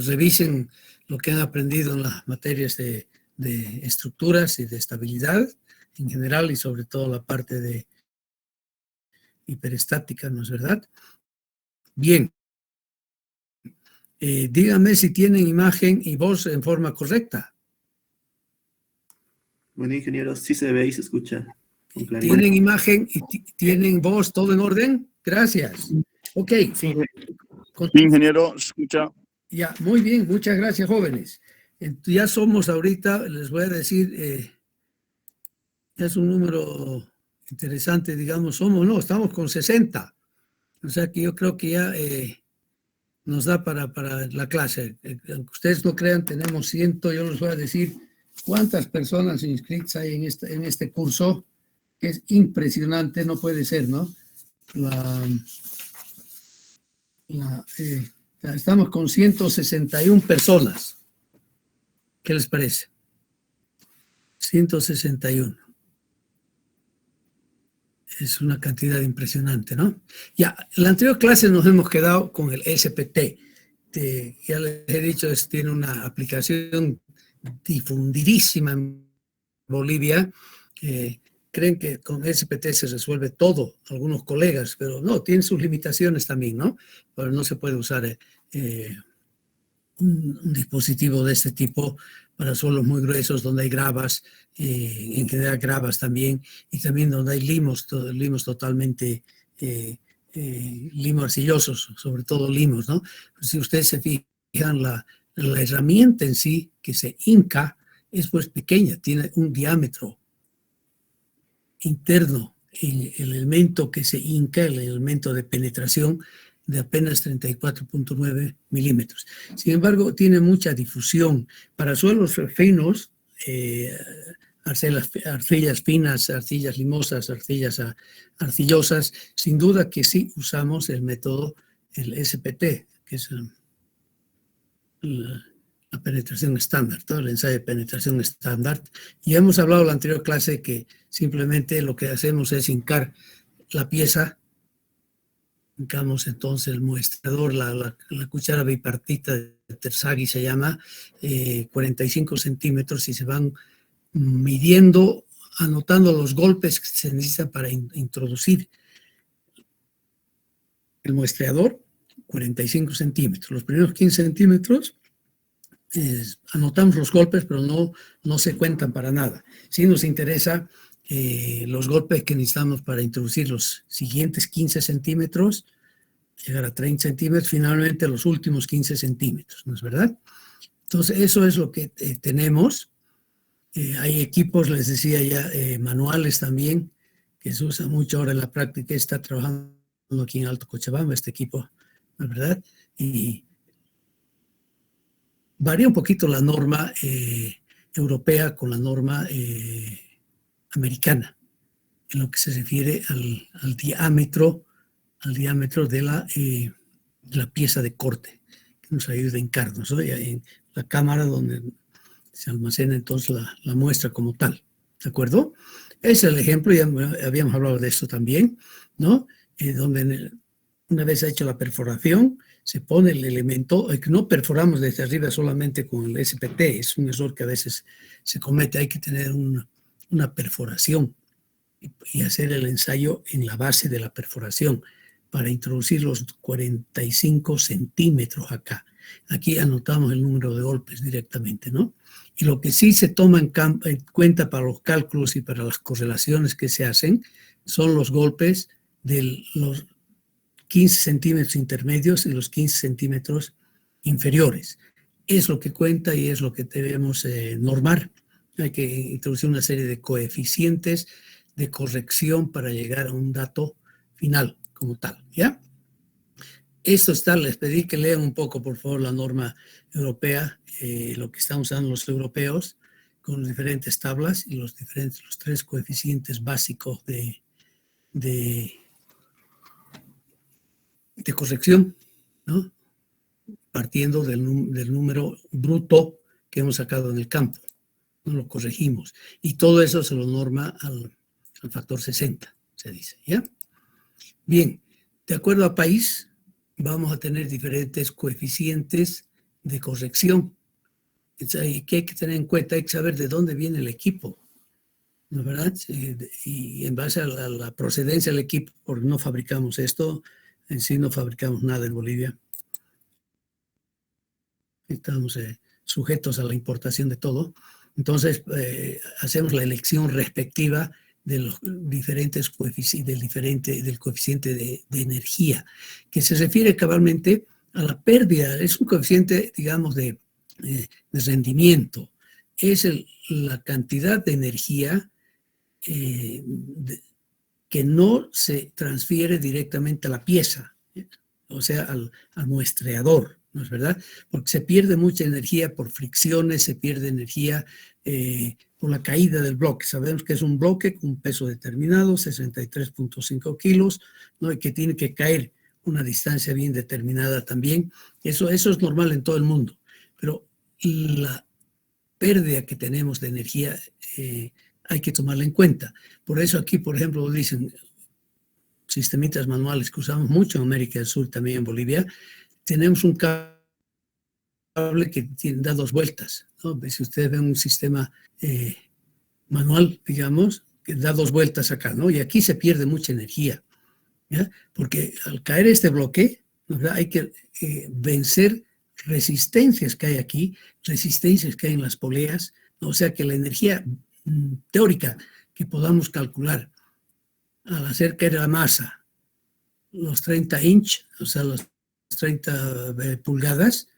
revisen lo que han aprendido en las materias de estructuras y de estabilidad en general y sobre todo la parte de hiperestática, ¿no es verdad? Bien. Díganme si tienen imagen y voz en forma correcta. Bueno, ingeniero, sí se ve y se escucha con claridad. ¿Tienen imagen y tienen voz, todo en orden? Gracias. Ok. Sí, ingeniero, se escucha. Ya, muy bien, muchas gracias, jóvenes. Ya somos ahorita, les voy a decir, ya es un número interesante, digamos, estamos con 60. O sea que yo creo que ya nos da para la clase. Aunque ustedes no crean, tenemos 100, yo les voy a decir cuántas personas inscritas hay en este curso, que es impresionante, no puede ser, ¿no? Estamos con 161 personas. ¿Qué les parece? 161. Es una cantidad impresionante, ¿no? Ya, en la anterior clase nos hemos quedado con el SPT. Ya les he dicho, tiene una aplicación difundidísima en Bolivia. Creen que con SPT se resuelve todo, algunos colegas, pero no, tiene sus limitaciones también, ¿no? Pero no se puede usar un dispositivo de este tipo para suelos muy gruesos donde hay gravas, en general gravas también, y también donde hay limos totalmente limos arcillosos, sobre todo limos, ¿no? Si ustedes se fijan, la herramienta en sí que se hinca es pues pequeña, tiene un diámetro interno, el elemento que se hinca, el elemento de penetración de apenas 34.9 milímetros. Sin embargo, tiene mucha difusión. Para suelos finos, arcillas finas, arcillas limosas, arcillas arcillosas, sin duda que sí usamos el método, el SPT, que es la penetración estándar, todo el ensayo de penetración estándar. Y hemos hablado en la anterior clase que simplemente lo que hacemos es hincar la pieza, hincamos entonces el muestrador, la cuchara bipartita de Terzaghi se llama, 45 centímetros, y se van midiendo, anotando los golpes que se necesitan para introducir el muestreador, 45 centímetros. Los primeros 15 centímetros anotamos los golpes, pero no se cuentan para nada. Sí nos interesa los golpes que necesitamos para introducir los siguientes 15 centímetros, llegar a 30 centímetros, finalmente los últimos 15 centímetros, ¿no es verdad? Entonces, eso es lo que tenemos. Hay equipos, les decía ya, manuales también, que se usa mucho ahora en la práctica. Está trabajando aquí en Alto Cochabamba este equipo, ¿no es verdad? Y varía un poquito la norma europea con la norma americana, en lo que se refiere al diámetro de la pieza de corte, que nos ayuda a hincarnos, ¿no? En la cámara donde se almacena entonces la muestra como tal, ¿de acuerdo? Ese es el ejemplo, ya habíamos hablado de esto también, ¿no? Donde una vez hecha la perforación, se pone el elemento, que no perforamos desde arriba solamente con el SPT, es un error que a veces se comete, hay que tener una perforación y hacer el ensayo en la base de la perforación para introducir los 45 centímetros acá. Aquí anotamos el número de golpes directamente, ¿no? Y lo que sí se toma en cuenta para los cálculos y para las correlaciones que se hacen son los golpes de los 15 centímetros intermedios y los 15 centímetros inferiores. Es lo que cuenta y es lo que debemos normar. Hay que introducir una serie de coeficientes de corrección para llegar a un dato final como tal, ¿ya? Esto está, les pedí que lean un poco, por favor, la norma europea, lo que están usando los europeos, con diferentes tablas y los tres coeficientes básicos de corrección, ¿no? Partiendo del número bruto que hemos sacado en el campo, no lo corregimos. Y todo eso se lo norma al factor 60, se dice, ¿ya? Bien, de acuerdo a país, vamos a tener diferentes coeficientes de corrección. Y que hay que tener en cuenta, hay que saber de dónde viene el equipo, ¿no es verdad? Y en base a la procedencia del equipo, porque no fabricamos esto, en sí no fabricamos nada en Bolivia. Estamos sujetos a la importación de todo. Entonces, hacemos la elección respectiva de los diferentes coeficientes, del coeficiente de energía, que se refiere cabalmente a la pérdida. Es un coeficiente, digamos, de rendimiento. Es la cantidad de energía que no se transfiere directamente a la pieza, o sea, al muestreador, ¿no es verdad? Porque se pierde mucha energía por fricciones, se pierde energía por la caída del bloque. Sabemos que es un bloque con un peso determinado, 63.5 kilos, ¿no? Y que tiene que caer una distancia bien determinada también. Eso es normal en todo el mundo, pero la pérdida que tenemos de energía hay que tomarla en cuenta. Por eso aquí, por ejemplo, dicen sistemitas manuales que usamos mucho en América del Sur, también en Bolivia, tenemos un cable que da 2 vueltas, ¿no? Si ustedes ven un sistema manual, digamos, que da 2 vueltas acá, ¿no? Y aquí se pierde mucha energía, ¿ya? Porque al caer este bloque, ¿no? Hay que vencer resistencias que hay aquí, resistencias que hay en las poleas, ¿no? O sea que la energía teórica que podamos calcular al hacer caer la masa, los 30 inch, o sea, las 30 pulgadas,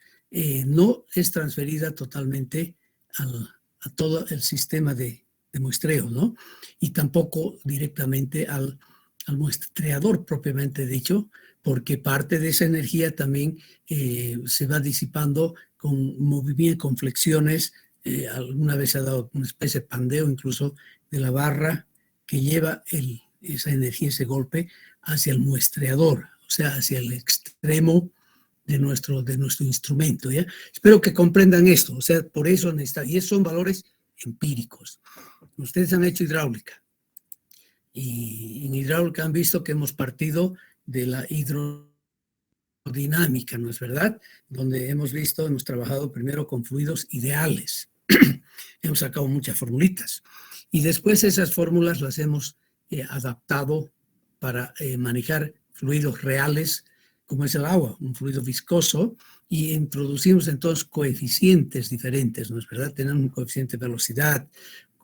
no es transferida totalmente a todo el sistema de muestreo, ¿no? Y tampoco directamente al muestreador propiamente dicho, porque parte de esa energía también se va disipando con movimiento, con flexiones. Alguna vez se ha dado una especie de pandeo incluso de la barra que lleva esa energía, ese golpe hacia el muestreador, o sea, hacia el extremo de nuestro instrumento, ¿ya? Espero que comprendan esto, o sea, por eso y esos son valores empíricos. Ustedes han hecho hidráulica, y en hidráulica han visto que hemos partido de la hidrodinámica, ¿no es verdad? Donde hemos trabajado primero con fluidos ideales. Hemos sacado muchas formulitas. Y después esas fórmulas las hemos adaptado para manejar fluidos reales, como es el agua, un fluido viscoso, y introducimos entonces coeficientes diferentes, ¿no es verdad? Tenemos un coeficiente de velocidad,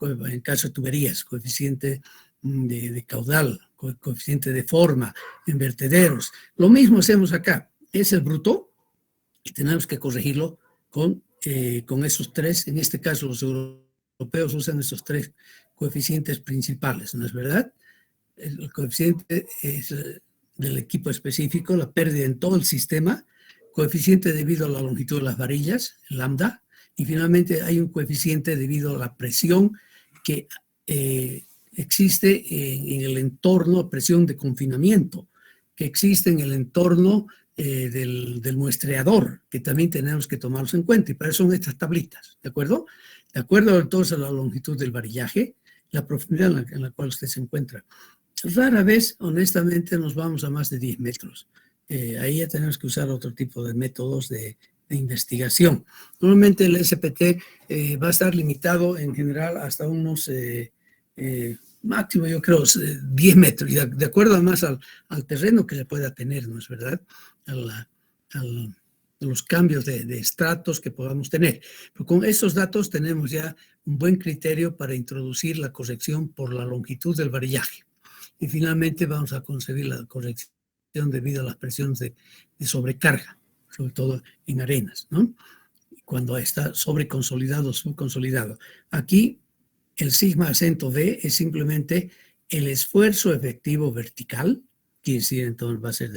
en caso de tuberías, coeficiente de caudal, coeficiente de forma, en vertederos. Lo mismo hacemos acá, es el bruto, y tenemos que corregirlo con esos 3, en este caso los europeos usan esos 3 coeficientes principales, ¿no es verdad? El coeficiente es del equipo específico, la pérdida en todo el sistema, coeficiente debido a la longitud de las varillas, lambda, y finalmente hay un coeficiente debido a la presión que existe en el entorno, presión de confinamiento, que existe en el entorno del muestreador, que también tenemos que tomarlos en cuenta, y para eso son estas tablitas, ¿de acuerdo? De acuerdo entonces a la longitud del varillaje, la profundidad en la cual usted se encuentra. Rara vez, honestamente, nos vamos a más de 10 metros. Ahí ya tenemos que usar otro tipo de métodos de investigación. Normalmente el SPT va a estar limitado en general hasta unos máximo, yo creo, 10 metros, y de acuerdo además al terreno que se pueda tener, ¿no es verdad? A los cambios de estratos que podamos tener. Pero con estos datos tenemos ya un buen criterio para introducir la corrección por la longitud del varillaje. Y finalmente vamos a concebir la corrección debido a las presiones de sobrecarga, sobre todo en arenas, ¿no? Cuando está sobreconsolidado o subconsolidado. Aquí el sigma acento V es simplemente el esfuerzo efectivo vertical, que sí, entonces va a ser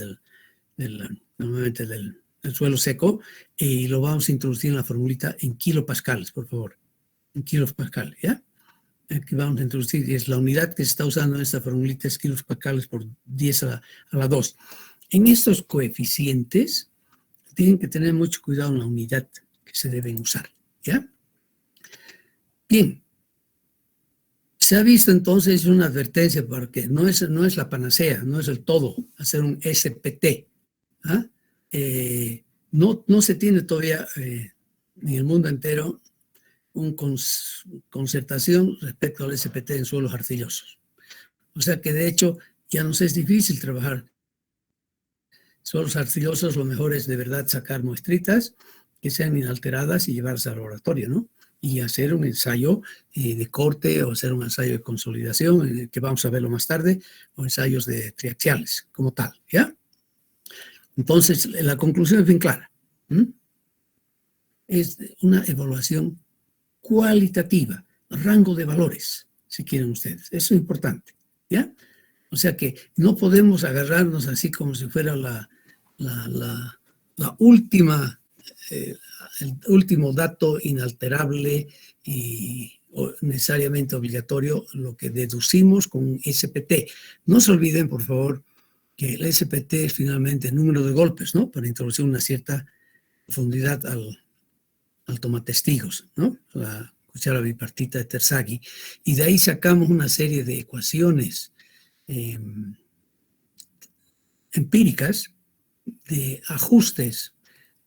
normalmente del suelo seco, y lo vamos a introducir en la formulita en kilopascales, por favor. En kilopascales, ¿ya? Aquí vamos a introducir, y es la unidad que se está usando en esta formulita, es kilopascales por 10 a la 2. En estos coeficientes tienen que tener mucho cuidado en la unidad que se deben usar, ¿ya? Bien. Se ha visto entonces una advertencia, porque no es la panacea, no es el todo hacer un SPT. ¿Ah? No se tiene todavía en el mundo entero una concertación respecto al SPT en suelos arcillosos. O sea que de hecho ya nos es difícil trabajar suelos arcillosos. Lo mejor es de verdad sacar muestritas que sean inalteradas y llevarlas al laboratorio, ¿no? Y hacer un ensayo de corte o hacer un ensayo de consolidación, que vamos a verlo más tarde, o ensayos de triaxiales como tal, ¿ya? Entonces, la conclusión es bien clara. Es una evaluación cualitativa, rango de valores, si quieren ustedes. Eso es importante, ¿ya? O sea que no podemos agarrarnos así como si fuera la última, el último dato inalterable y necesariamente obligatorio, lo que deducimos con un SPT. No se olviden, por favor, que el SPT es finalmente el número de golpes, ¿no? Para introducir una cierta profundidad al tomatestigos, ¿no? La cuchara bipartita de Terzaghi. Y de ahí sacamos una serie de ecuaciones empíricas de ajustes,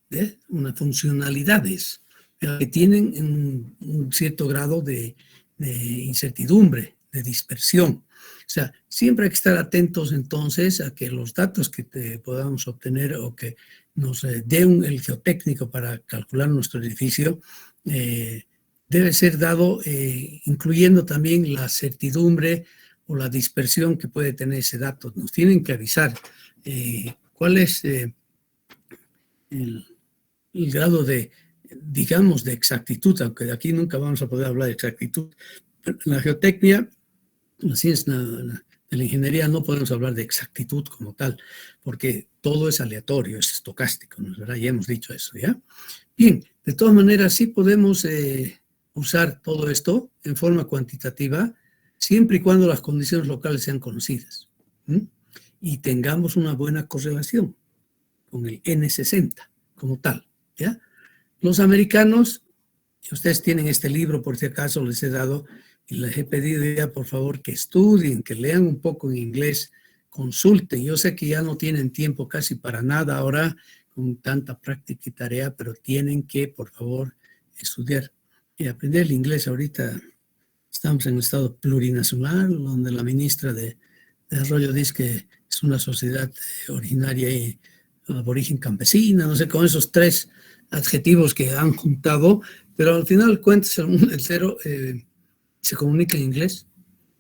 de unas funcionalidades que tienen un cierto grado de incertidumbre, de dispersión. O sea, siempre hay que estar atentos entonces a que los datos que podamos obtener o que nos dé el geotécnico para calcular nuestro edificio debe ser dado incluyendo también la certidumbre o la dispersión que puede tener ese dato. Nos tienen que avisar cuál es el grado de, digamos, de exactitud, aunque de aquí nunca vamos a poder hablar de exactitud. En la geotecnia, en la ciencia de la ingeniería, no podemos hablar de exactitud como tal, porque todo es aleatorio, es estocástico, ¿no es verdad? Ya hemos dicho eso, ¿ya? Bien, de todas maneras, sí podemos usar todo esto en forma cuantitativa, siempre y cuando las condiciones locales sean conocidas y tengamos una buena correlación con el N60 como tal, ¿ya? Los americanos, y ustedes tienen este libro por si acaso les he dado, y les he pedido ya por favor que estudien, que lean un poco en inglés, consulten. Yo sé que ya no tienen tiempo casi para nada ahora con tanta práctica y tarea, pero tienen que por favor estudiar y aprender el inglés. Ahorita estamos en un estado plurinacional donde la ministra de Desarrollo dice que es una sociedad originaria y aborigen campesina, no sé, con esos tres adjetivos que han juntado, pero al final cuentas el mundo entero se comunica en inglés.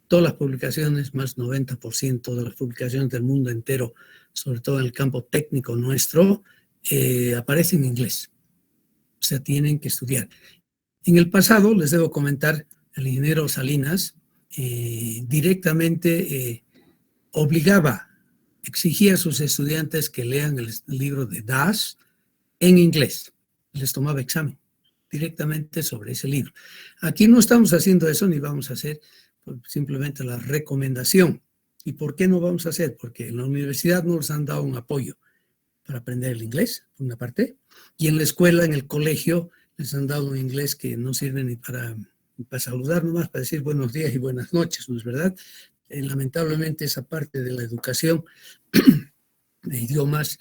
Todas las publicaciones, más 90% de las publicaciones del mundo entero, sobre todo en el campo técnico nuestro, aparecen en inglés. O sea, tienen que estudiar. En el pasado, les debo comentar, el ingeniero Salinas directamente obligaba, exigía a sus estudiantes que lean el libro de Das en inglés. Les tomaba examen directamente sobre ese libro. Aquí no estamos haciendo eso ni vamos a hacer simplemente la recomendación. ¿Y por qué no vamos a hacer? Porque en la universidad no nos han dado un apoyo para aprender el inglés, por una parte, y en la escuela, en el colegio, les han dado un inglés que no sirve ni para saludar nomás, para decir buenos días y buenas noches, ¿no es verdad? Lamentablemente esa parte de la educación de idiomas,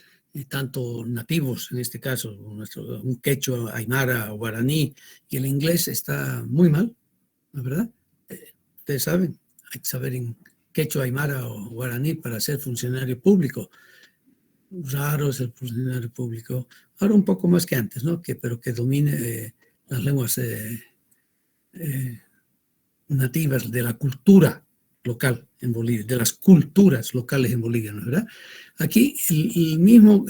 tanto nativos, en este caso, un quechua, aymara o guaraní, y el inglés está muy mal, ¿no es verdad? Ustedes saben, hay que saber en quechua, aymara o guaraní para ser funcionario público. Raro es el funcionario público, ahora un poco más que antes, ¿no? Pero que domine las lenguas nativas de la cultura local en Bolivia, de las culturas locales en Bolivia, ¿no es verdad? Aquí el mismo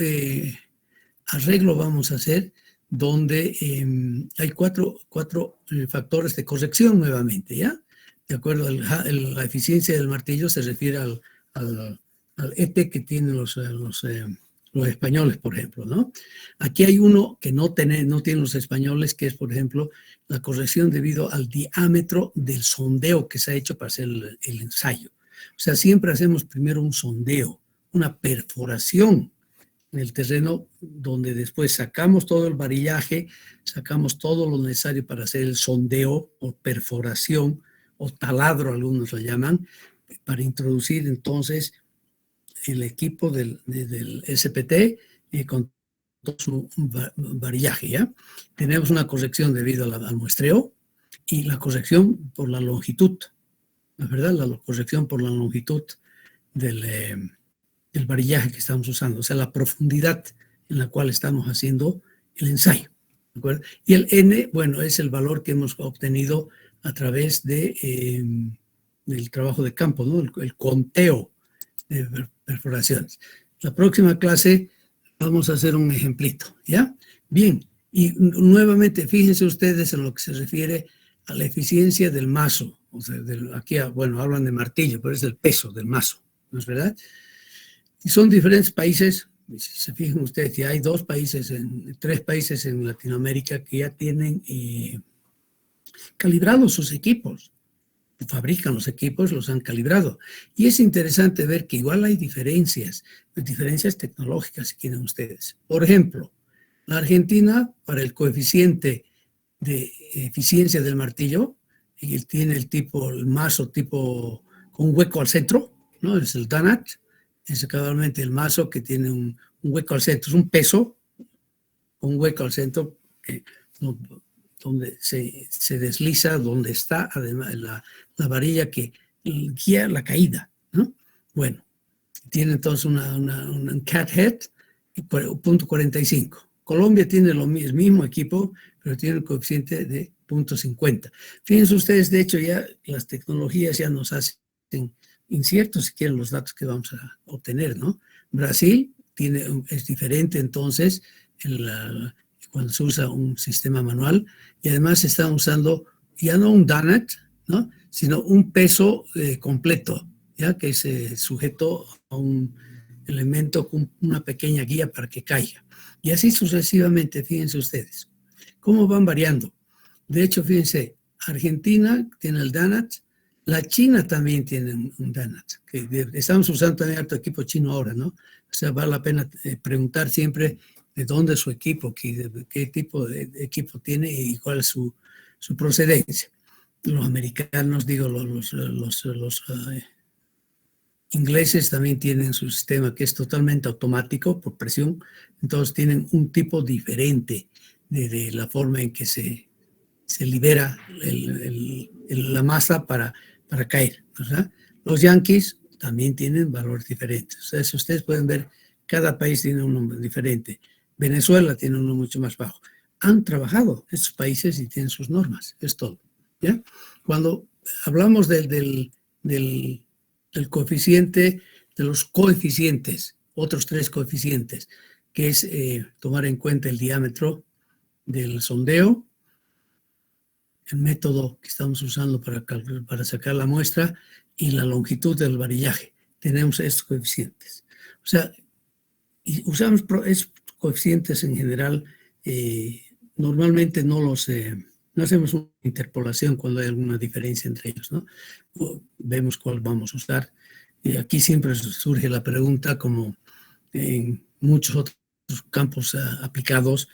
arreglo vamos a hacer donde hay cuatro factores de corrección nuevamente, ¿ya? De acuerdo a la eficiencia del martillo se refiere al ET que tienen los españoles, por ejemplo, ¿no? Aquí hay uno que no tienen los españoles, que es, por ejemplo, la corrección debido al diámetro del sondeo que se ha hecho para hacer el ensayo. O sea, siempre hacemos primero un sondeo, una perforación en el terreno, donde después sacamos todo el varillaje, sacamos todo lo necesario para hacer el sondeo o perforación o taladro, algunos lo llaman, para introducir entonces el equipo del SPT con su varillaje, ¿ya? Tenemos una corrección debido al muestreo y la corrección por la longitud, ¿no es verdad? La corrección por la longitud del varillaje que estamos usando, o sea, la profundidad en la cual estamos haciendo el ensayo, ¿de acuerdo? Y el N, bueno, es el valor que hemos obtenido a través del trabajo de campo, ¿no? El conteo de perforaciones. La próxima clase vamos a hacer un ejemplito, ¿ya? Bien, y nuevamente, fíjense ustedes en lo que se refiere a la eficiencia del mazo. O sea, aquí, bueno, hablan de martillo, pero es el peso del mazo, ¿no es verdad? Y son diferentes países. Si se fijan ustedes, ya hay 3 países en Latinoamérica que ya tienen calibrados sus equipos. Fabrican los equipos, los han calibrado. Y es interesante ver que igual hay diferencias tecnológicas, si quieren ustedes. Por ejemplo, la Argentina, para el coeficiente de eficiencia del martillo, tiene el mazo tipo con un hueco al centro, ¿no? Es el Danat, es cabalmente el mazo que tiene un hueco al centro, es un peso, un hueco al centro donde se desliza, donde está además la varilla que guía la caída, ¿no? Bueno, tiene entonces un cat head, punto 45. Colombia tiene el mismo equipo, pero tiene el coeficiente de 0.50. Fíjense ustedes, de hecho, ya las tecnologías ya nos hacen inciertos, si quieren, los datos que vamos a obtener, ¿no? Brasil es diferente, entonces, cuando se usa un sistema manual, y además se está usando ya no un Danat, ¿no? Sino un peso completo, ¿ya? Que se sujetó a un elemento con una pequeña guía para que caiga. Y así sucesivamente, fíjense ustedes, cómo van variando. De hecho, fíjense, Argentina tiene el Danat, la China también tiene un Danat, que estamos usando también harto equipo chino ahora, ¿no? O sea, vale la pena preguntar siempre de dónde es su equipo, qué tipo de equipo tiene y cuál es su procedencia. Los americanos, digo, los ingleses también tienen su sistema que es totalmente automático por presión, entonces tienen un tipo diferente de la forma en que se libera la masa para caer, ¿verdad? Los yankees también tienen valores diferentes. O sea, si ustedes pueden ver, cada país tiene uno diferente. Venezuela tiene uno mucho más bajo. Han trabajado estos países y tienen sus normas, es todo, ¿ya? Cuando hablamos del coeficiente, de los coeficientes, otros 3 coeficientes, que es tomar en cuenta el diámetro del sondeo, el método que estamos usando para sacar la muestra y la longitud del varillaje. Tenemos estos coeficientes. O sea, y usamos estos coeficientes en general, normalmente no hacemos una interpolación cuando hay alguna diferencia entre ellos, ¿no? Vemos cuál vamos a usar. Y aquí siempre surge la pregunta, como en muchos otros campos aplicados,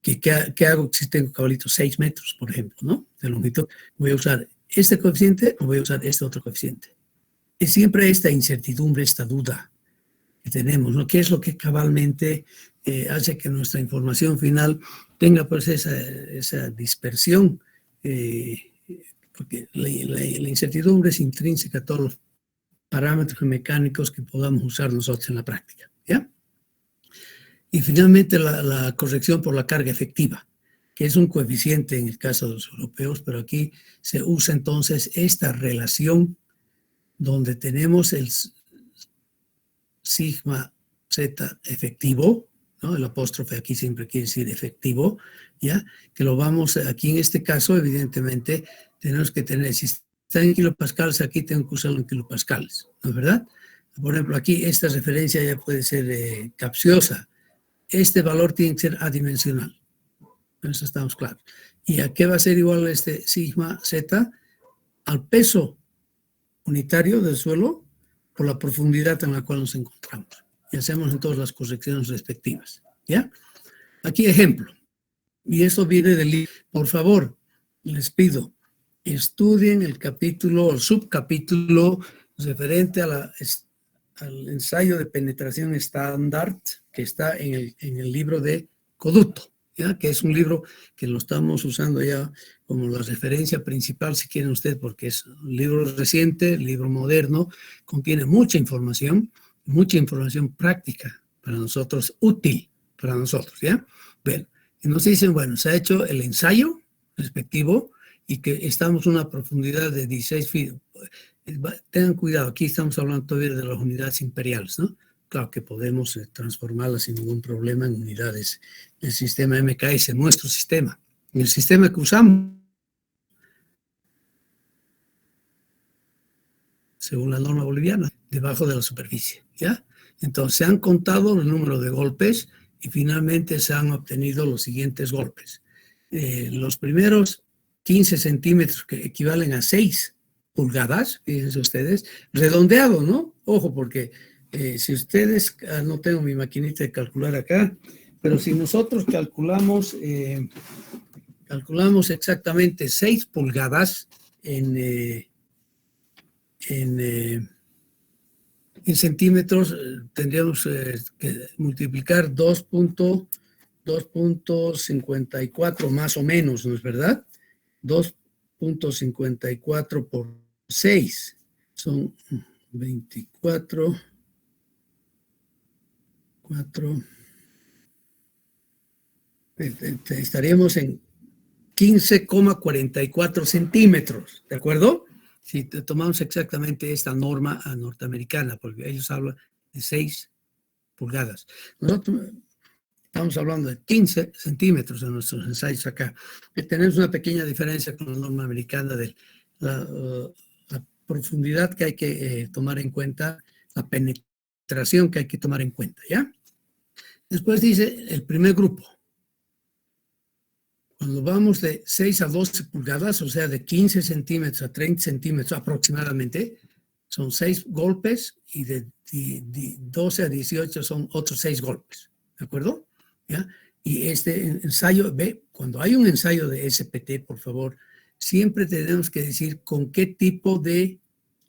¿qué hago si tengo cabalitos 6 metros, por ejemplo, ¿no? De longitud? ¿Voy a usar este coeficiente o voy a usar este otro coeficiente? Es siempre esta incertidumbre, esta duda que tenemos, ¿no? ¿Qué es lo que cabalmente hace que nuestra información final tenga pues esa dispersión? Porque la incertidumbre es intrínseca a todos los parámetros mecánicos que podamos usar nosotros en la práctica, ¿ya? Y finalmente la corrección por la carga efectiva, que es un coeficiente en el caso de los europeos, pero aquí se usa entonces esta relación donde tenemos el sigma z efectivo, ¿no? El apóstrofe aquí siempre quiere decir efectivo, ¿ya? Que lo vamos, aquí en este caso, evidentemente, tenemos que tener, si está en kilopascales, aquí tengo que usarlo en kilopascales, ¿no es verdad? Por ejemplo, aquí esta referencia ya puede ser capciosa. Este valor tiene que ser adimensional. Con eso estamos claros. ¿Y a qué va a ser igual este sigma z? Al peso unitario del suelo por la profundidad en la cual nos encontramos. Y hacemos entonces las correcciones respectivas, ¿ya? Aquí ejemplo. Y esto viene del libro. Por favor, les pido, estudien el capítulo, el subcapítulo referente al ensayo de penetración estándar, que está en el libro de Coduto, ¿ya? Que es un libro que lo estamos usando ya como la referencia principal, si quieren ustedes, porque es un libro reciente, libro moderno, contiene mucha información práctica para nosotros, útil para nosotros, ¿ya? Bueno, y nos dicen, bueno, se ha hecho el ensayo respectivo y que estamos a una profundidad de 16 feet. Tengan cuidado, aquí estamos hablando todavía de las unidades imperiales, ¿no? Claro que podemos transformarlas sin ningún problema en unidades del sistema MKS, nuestro sistema. El sistema que usamos, según la norma boliviana, debajo de la superficie, ¿ya? Entonces, se han contado el número de golpes y finalmente se han obtenido los siguientes golpes. Los primeros 15 centímetros, que equivalen a 6 pulgadas, fíjense ustedes, redondeado, ¿no? Ojo, porque si ustedes, no tengo mi maquinita de calcular acá, pero si nosotros calculamos exactamente 6 pulgadas en centímetros, tendríamos que multiplicar 2.54 más o menos, ¿no es verdad? 2.54 por 6 son 24, 4, estaríamos en 15,44 centímetros, ¿de acuerdo? Si tomamos exactamente esta norma norteamericana, porque ellos hablan de 6 pulgadas. Nosotros estamos hablando de 15 centímetros en nuestros ensayos acá. Tenemos una pequeña diferencia con la norma americana de la profundidad que hay que tomar en cuenta, la penetración que hay que tomar en cuenta, ¿ya? Después dice el primer grupo. Cuando vamos de 6 a 12 pulgadas, o sea, de 15 centímetros a 30 centímetros aproximadamente, son 6 golpes y de 12 a 18 son otros 6 golpes, ¿de acuerdo? ¿Ya? Y este ensayo, cuando hay un ensayo de SPT, por favor, siempre tenemos que decir con qué tipo de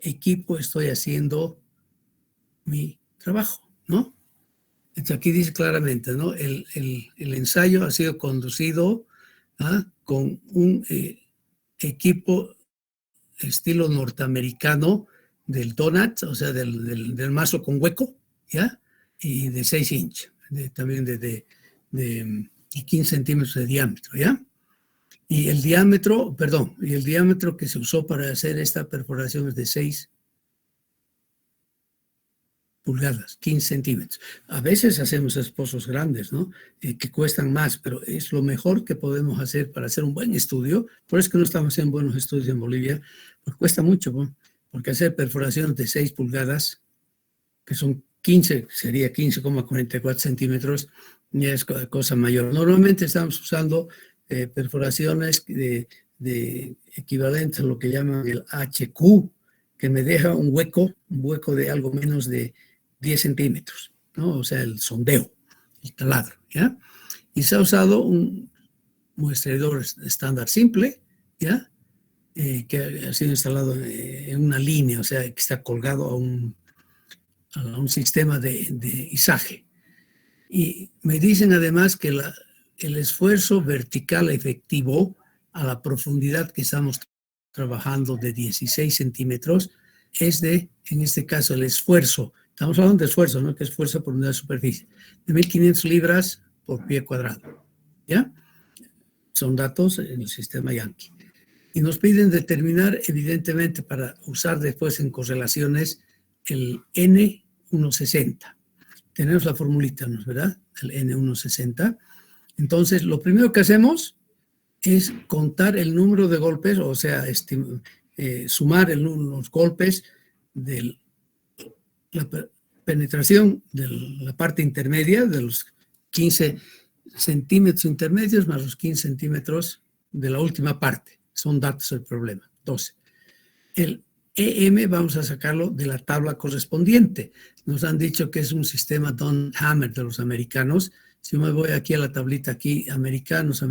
equipo estoy haciendo mi trabajo, ¿no? Entonces aquí dice claramente, ¿no? El ensayo ha sido conducido con un equipo estilo norteamericano del donut, o sea, del mazo con hueco, ¿ya? Y de 6 inches, también de 15 centímetros de diámetro, ¿ya? Y el diámetro que se usó para hacer esta perforación es de 6 pulgadas, 15 centímetros. A veces hacemos pozos grandes, ¿no? Que cuestan más, pero es lo mejor que podemos hacer para hacer un buen estudio. Por eso es que no estamos haciendo buenos estudios en Bolivia, porque cuesta mucho, ¿no? Porque hacer perforaciones de 6 pulgadas, que son 15, sería 15,44 centímetros, ya es cosa mayor. Normalmente estamos usando perforaciones de equivalentes a lo que llaman el HQ, que me deja un hueco de algo menos de 10 centímetros, ¿no? O sea, el sondeo, el taladro, ¿ya? Y se ha usado un muestreador estándar simple, ¿ya? Que ha sido instalado en una línea, o sea, que está colgado a un sistema de izaje. Y me dicen además que el esfuerzo vertical efectivo a la profundidad que estamos trabajando de 16 centímetros es en este caso, el esfuerzo. Estamos hablando de esfuerzo, ¿no? Que es fuerza por unidad de superficie. De 1.500 libras por pie cuadrado, ¿ya? Son datos en el sistema Yankee. Y nos piden determinar, evidentemente, para usar después en correlaciones, el N160. Tenemos la formulita, ¿no es verdad? El N160. Entonces, lo primero que hacemos es contar el número de golpes, o sea, sumar los golpes de la penetración de la parte intermedia, de los 15 centímetros intermedios más los 15 centímetros de la última parte. Son datos del problema. 12. El EM vamos a sacarlo de la tabla correspondiente. Nos han dicho que es un sistema Donut Hammer de los americanos. Si me voy aquí a la tablita, aquí, americanos.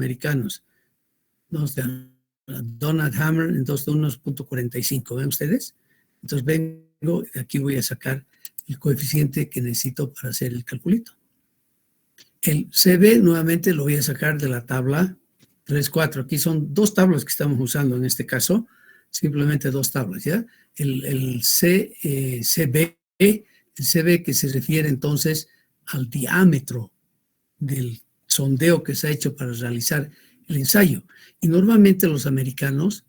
Donut Hammer, entonces 1.45, ¿ven ustedes? Entonces vengo, aquí voy a sacar el coeficiente que necesito para hacer el calculito. El CB nuevamente lo voy a sacar de la tabla 3-4. Aquí son dos tablas que estamos usando en este caso, simplemente dos tablas, ¿ya? El CB que se refiere entonces al diámetro del sondeo que se ha hecho para realizar el ensayo. Y normalmente los americanos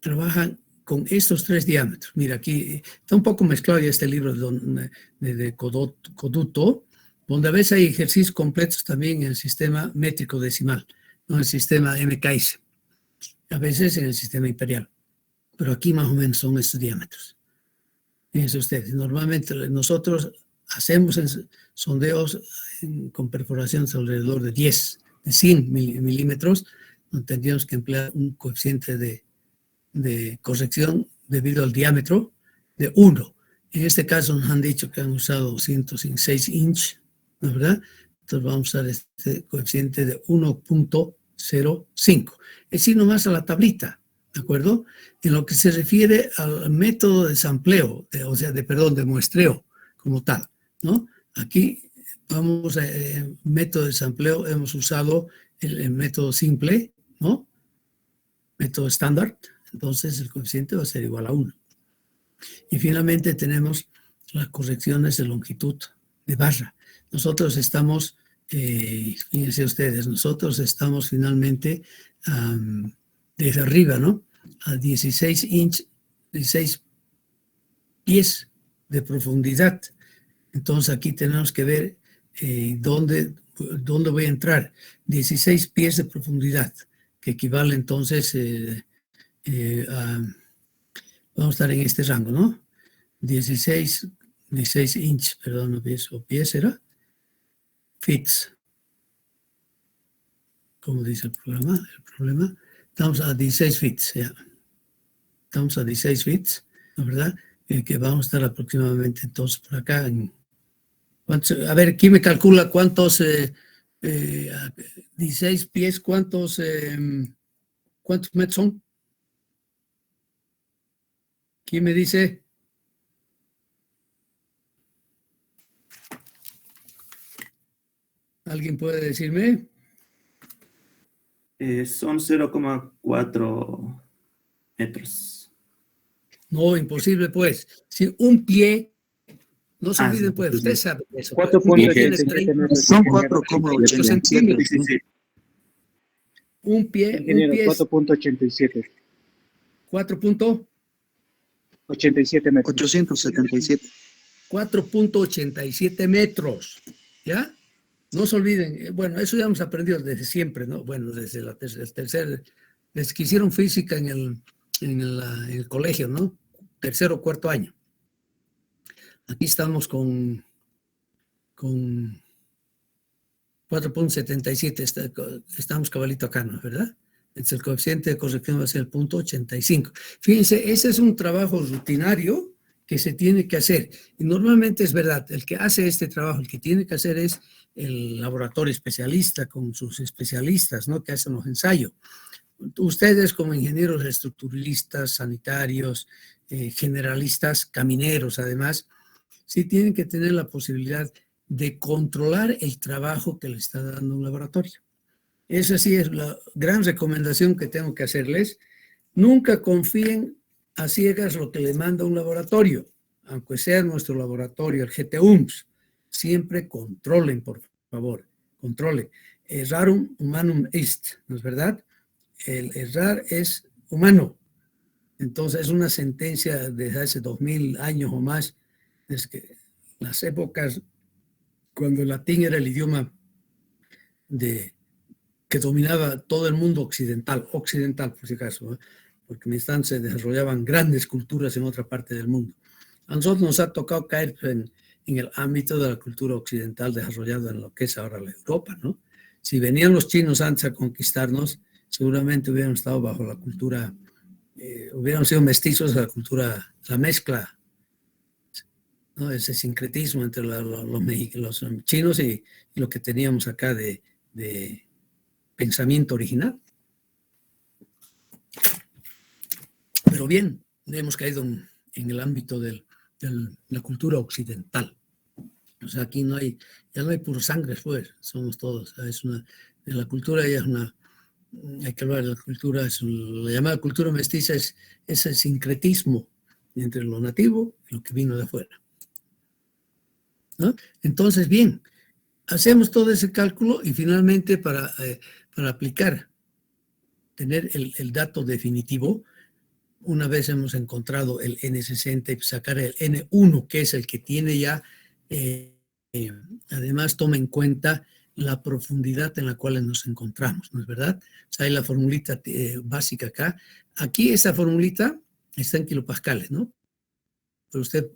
trabajan con estos tres diámetros. Mira, aquí está un poco mezclado ya este libro de Coduto, donde a veces hay ejercicios completos también en el sistema métrico decimal, no en el sistema MKS, a veces en el sistema imperial. Pero aquí más o menos son estos diámetros. Fíjense ustedes, normalmente nosotros hacemos sondeos con perforaciones alrededor de 10, de 100 milímetros, donde tendríamos que emplear un coeficiente de corrección debido al diámetro de 1. En este caso nos han dicho que han usado 206 inch, ¿no es verdad? Entonces vamos a usar este coeficiente de 1.05. Es decir, nomás a la tablita, ¿de acuerdo? En lo que se refiere al método de sampleo, de muestreo como tal, ¿no? Aquí vamos a método de sampleo, hemos usado el método simple, ¿no? Método estándar, entonces el coeficiente va a ser igual a 1. Y finalmente tenemos las correcciones de longitud de barra. Nosotros estamos, fíjense ustedes, nosotros estamos finalmente desde arriba, ¿no? A 16 pies de profundidad. Entonces aquí tenemos que ver dónde voy a entrar. 16 pies de profundidad, que equivale entonces vamos a estar en este rango, ¿no? 16 inch, perdón, no pies, o pies era, fits, como dice el problema, estamos a 16 fits, ya. Estamos a 16 fits, ¿no es verdad? Que vamos a estar aproximadamente entonces por acá. A ver, ¿quién me calcula cuántos, 16 pies, cuántos metros son? ¿Quién me dice? ¿Alguien puede decirme? Son 0,4 metros. No, imposible, pues. Si un pie, no se olviden, Sí, pues, sí, usted sí. sabe eso. 4.87 metros. Son 4,87. Sí, sí, sí. Un pie Ingeniero, es 4.87. 87 metros. 877. 4.87 metros, ¿ya? No se olviden, bueno, eso ya hemos aprendido desde siempre, ¿no? Bueno, desde desde que hicieron física en el colegio, ¿no? Tercero o cuarto año. Aquí estamos con 4.77, estamos cabalito acá, ¿no? ¿Verdad? Entonces el coeficiente de corrección va a ser el 0.85. Fíjense, ese es un trabajo rutinario que se tiene que hacer. Y normalmente es verdad, el que hace este trabajo, el que tiene que hacer es el laboratorio especialista con sus especialistas, ¿no? Que hacen los ensayos. Ustedes como ingenieros estructuralistas, sanitarios, generalistas, camineros, además, sí tienen que tener la posibilidad de controlar el trabajo que le está dando un laboratorio. Esa sí es la gran recomendación que tengo que hacerles. Nunca confíen a ciegas lo que le manda un laboratorio, aunque sea nuestro laboratorio, el GTUMS. Siempre controlen, por favor, controlen. Errarum humanum est, ¿no es verdad? El errar es humano. Entonces es una sentencia desde hace 2000 años o más, desde que las épocas cuando el latín era el idioma que dominaba todo el mundo occidental por si acaso, ¿eh? Porque en instante se desarrollaban grandes culturas en otra parte del mundo. A nosotros nos ha tocado caer en el ámbito de la cultura occidental desarrollada en lo que es ahora la Europa, ¿no? Si venían los chinos antes a conquistarnos, seguramente hubieran estado bajo la cultura, hubieran sido mestizos de la cultura, la mezcla, ¿no? Ese sincretismo entre los chinos y lo que teníamos acá de pensamiento original. Pero bien, hemos caído en el ámbito de la cultura occidental. O sea, aquí ya no hay puro sangre, pues, somos todos. De la cultura ya es hay que hablar de la cultura, la llamada cultura mestiza es ese sincretismo entre lo nativo y lo que vino de afuera, ¿no? Entonces, bien, hacemos todo ese cálculo y finalmente para aplicar, tener el dato definitivo, una vez hemos encontrado el N60 y sacar el N1, que es el que tiene ya, además toma en cuenta la profundidad en la cual nos encontramos, ¿no es verdad? O sea, hay la formulita básica acá. Aquí esta formulita está en kilopascales, ¿no? Pero usted,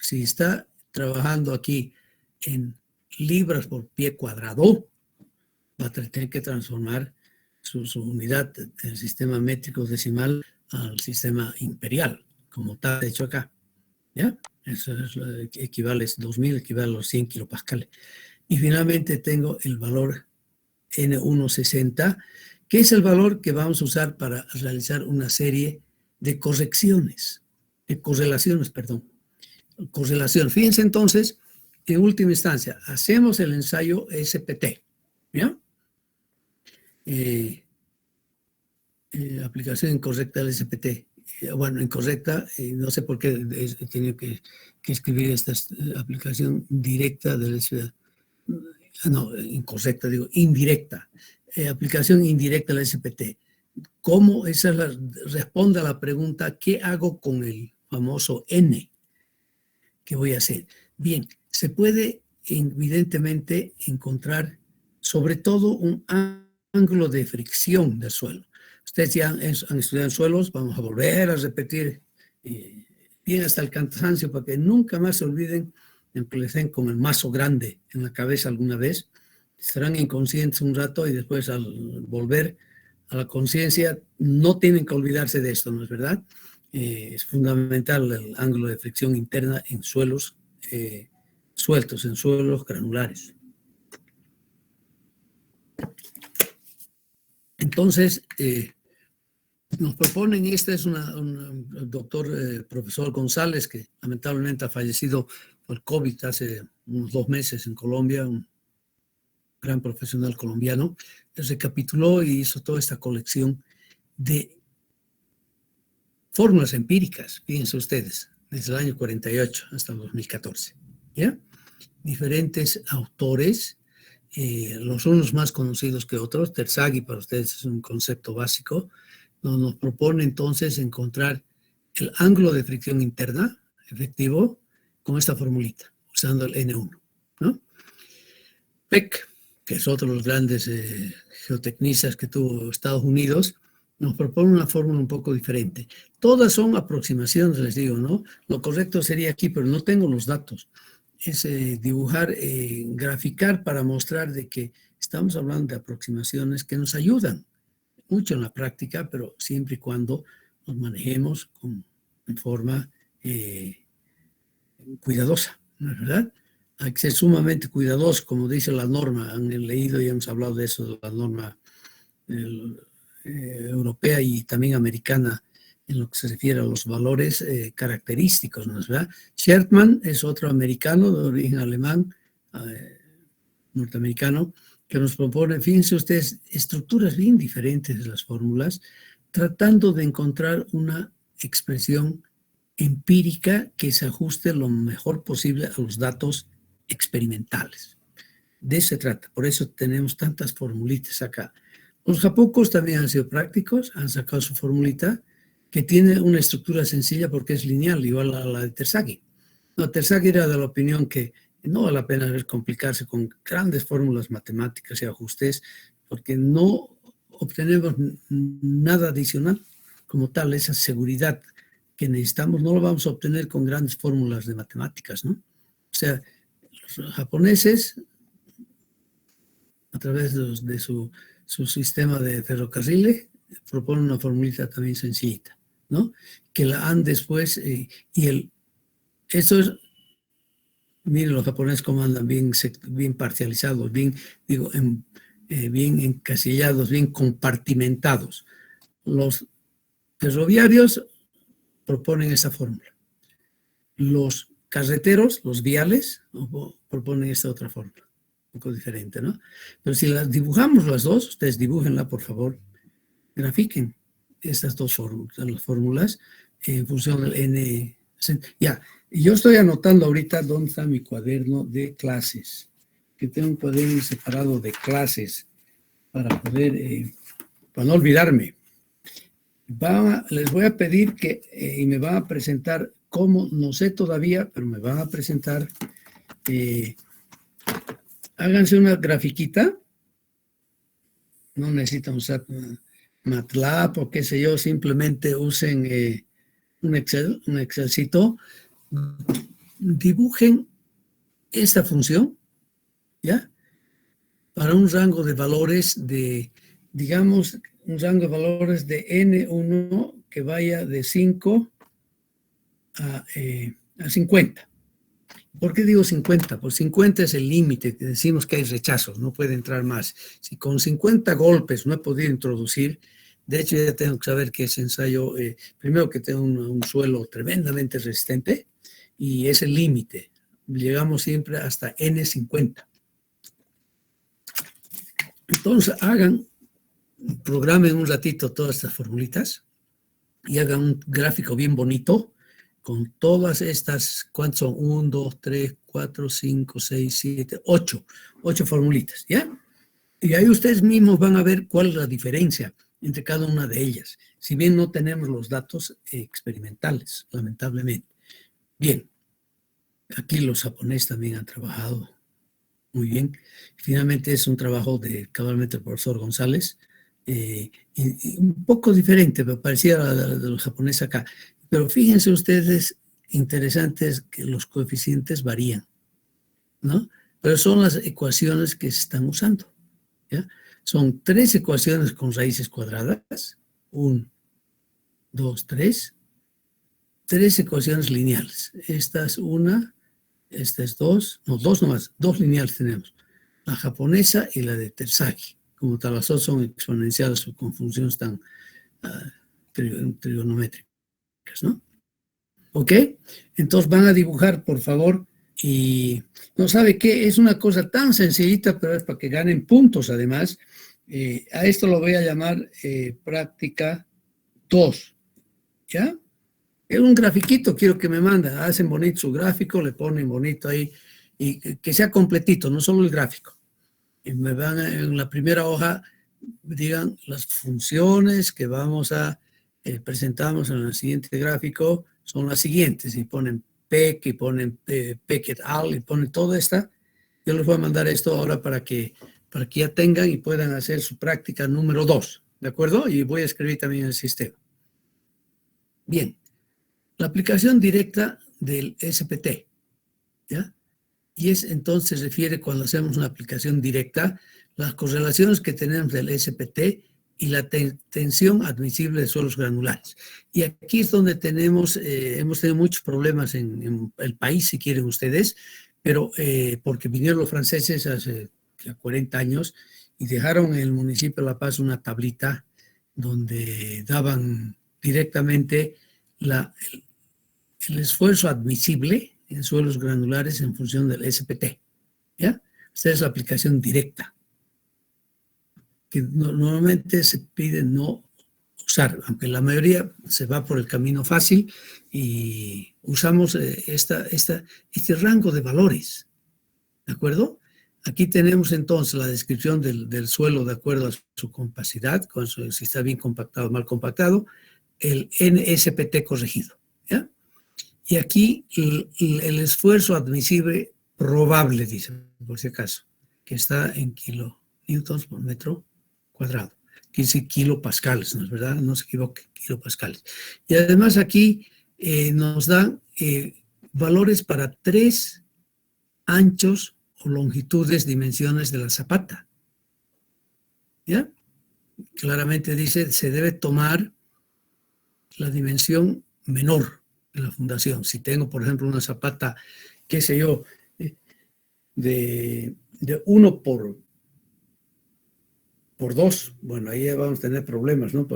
si está trabajando aquí en libras por pie cuadrado, va a tener que transformar su unidad del sistema métrico decimal al sistema imperial, como está hecho acá, ¿ya? Eso es lo que equivale, 2000 equivale a los 100 kilopascales. Y finalmente tengo el valor N160, que es el valor que vamos a usar para realizar una serie de correcciones, de correlaciones, perdón. Correlación. Fíjense entonces, en última instancia, hacemos el ensayo SPT, ¿ya? Aplicación incorrecta del SPT. Bueno, incorrecta, no sé por qué he tenido que escribir esta aplicación directa del SPT. No, incorrecta, digo, indirecta. Aplicación indirecta del SPT. ¿Cómo esa responde a la pregunta, ¿qué hago con el famoso N? ¿Qué voy a hacer? Bien, se puede evidentemente encontrar sobre todo un ángulo de fricción del suelo. Ustedes ya han estudiado suelos, vamos a volver a repetir bien hasta el cansancio para que nunca más se olviden de empezar con el mazo grande en la cabeza alguna vez. Estarán inconscientes un rato y después al volver a la conciencia no tienen que olvidarse de esto, ¿no es verdad? Es fundamental el ángulo de fricción interna en suelos sueltos, en suelos granulares. Entonces, nos proponen, este es un doctor, profesor González, que lamentablemente ha fallecido por COVID hace unos 2 meses en Colombia, un gran profesional colombiano, recapituló y hizo toda esta colección de fórmulas empíricas, fíjense ustedes, desde el año 48 hasta el 2014, ¿ya? Diferentes autores, los unos más conocidos que otros. Terzaghi para ustedes es un concepto básico. Nos propone entonces encontrar el ángulo de fricción interna efectivo con esta formulita, usando el N1, ¿no? Peck, que es otro de los grandes geotecnistas que tuvo Estados Unidos, nos propone una fórmula un poco diferente. Todas son aproximaciones, les digo, ¿no? Lo correcto sería aquí, pero no tengo los datos. Es dibujar, graficar para mostrar de que estamos hablando de aproximaciones que nos ayudan mucho en la práctica, pero siempre y cuando nos manejemos en forma cuidadosa, ¿no es verdad? Hay que ser sumamente cuidadosos, como dice la norma. Han leído y hemos hablado de eso, de la norma europea y también americana, en lo que se refiere a los valores característicos, ¿no es verdad? Schertmann es otro americano de origen alemán, norteamericano, que nos propone, fíjense ustedes, estructuras bien diferentes de las fórmulas, tratando de encontrar una expresión empírica que se ajuste lo mejor posible a los datos experimentales. De eso se trata, por eso tenemos tantas formulitas acá. Los japucos también han sido prácticos, han sacado su formulita, que tiene una estructura sencilla porque es lineal, igual a la de Terzaghi. No, Terzaghi era de la opinión que no vale la pena complicarse con grandes fórmulas matemáticas y ajustes, porque no obtenemos nada adicional como tal. Esa seguridad que necesitamos no lo vamos a obtener con grandes fórmulas de matemáticas, ¿no? O sea, los japoneses, a través de su sistema de ferrocarriles, proponen una formulita también sencillita, ¿no? Que la han después, eso es, miren los japoneses cómo andan bien parcializados, bien encasillados, bien compartimentados. Los ferroviarios proponen esa fórmula. Los carreteros, los viales, proponen esta otra fórmula, un poco diferente, ¿no? Pero si las dibujamos las dos, ustedes dibújenla, por favor, grafiquen estas dos fórmulas, las fórmulas en función del n. Ya, yo estoy anotando ahorita dónde está mi cuaderno de clases, que tengo un cuaderno separado de clases para poder, para no olvidarme. Les voy a pedir que, y me van a presentar cómo, no sé todavía, pero me van a presentar, háganse una grafiquita, no necesitan usar MATLAB o qué sé yo, simplemente usen un Excelcito, dibujen esta función, ¿ya? Para un rango de valores de, digamos, un rango de valores de N1 que vaya de 5 a 50. ¿Por qué digo 50? Pues 50 es el límite, que decimos que hay rechazos, no puede entrar más. Si con 50 golpes no he podido introducir, de hecho ya tengo que saber que ese ensayo, primero que tengo un suelo tremendamente resistente, y es el límite. Llegamos siempre hasta N50. Entonces programen un ratito todas estas formulitas y hagan un gráfico bien bonito con todas estas, ¿cuántos son? 1, 2, 3, 4, 5, 6, 7, 8. 8 formulitas, ¿ya? Y ahí ustedes mismos van a ver cuál es la diferencia entre cada una de ellas, si bien no tenemos los datos experimentales, lamentablemente. Bien, aquí los japoneses también han trabajado muy bien. Finalmente es un trabajo de cabalmente el profesor González, y un poco diferente, me parecía de los japoneses acá. Pero fíjense ustedes, interesantes que los coeficientes varían, ¿no? Pero son las ecuaciones que se están usando, ¿ya? Son 3 ecuaciones con raíces cuadradas, 1, 2, 3, 3 ecuaciones lineales. Esta es una, esta es 2, no, 2 nomás, 2 lineales tenemos. La japonesa y la de Terzaghi. Como tal, las otras son exponenciales o con funciones tan trigonométricas, ¿no? ¿Ok? Entonces van a dibujar, por favor, y no sabe qué, es una cosa tan sencillita, pero es para que ganen puntos además. A esto lo voy a llamar práctica 2, ¿ya? Es un grafiquito, quiero que me mandan, hacen bonito su gráfico, le ponen bonito ahí, y que sea completito, no solo el gráfico. Y me van en la primera hoja, digan las funciones que vamos a presentamos en el siguiente gráfico, son las siguientes, y ponen PEC, y ponen PEC et al, y ponen toda esta. Yo les voy a mandar esto ahora para que ya tengan y puedan hacer su práctica número 2, ¿de acuerdo? Y voy a escribir también el sistema. Bien, la aplicación directa del SPT, ¿ya? Y entonces refiere cuando hacemos una aplicación directa, las correlaciones que tenemos del SPT y la tensión admisible de suelos granulares. Y aquí es donde hemos tenido muchos problemas en el país, si quieren ustedes, pero porque vinieron los franceses hace 40 años y dejaron en el municipio de La Paz una tablita donde daban directamente el esfuerzo admisible en suelos granulares en función del SPT, ¿ya? Esta es la aplicación directa, que normalmente se pide no usar, aunque la mayoría se va por el camino fácil y usamos este rango de valores, ¿de acuerdo? Aquí tenemos entonces la descripción del suelo de acuerdo a su compacidad, si está bien compactado o mal compactado, el NSPT corregido, ¿ya? Y aquí el esfuerzo admisible probable, dice, por si acaso, que está en kilonewtons por metro cuadrado. Quiere decir kilopascales, ¿no es verdad? No se equivoque, kilopascales. Y además aquí nos dan valores para 3 anchos o longitudes, dimensiones de la zapata. ¿Ya? Claramente dice, se debe tomar la dimensión menor de la fundación. Si tengo, por ejemplo, una zapata, qué sé yo, de 1 por 2, bueno, ahí vamos a tener problemas, ¿no?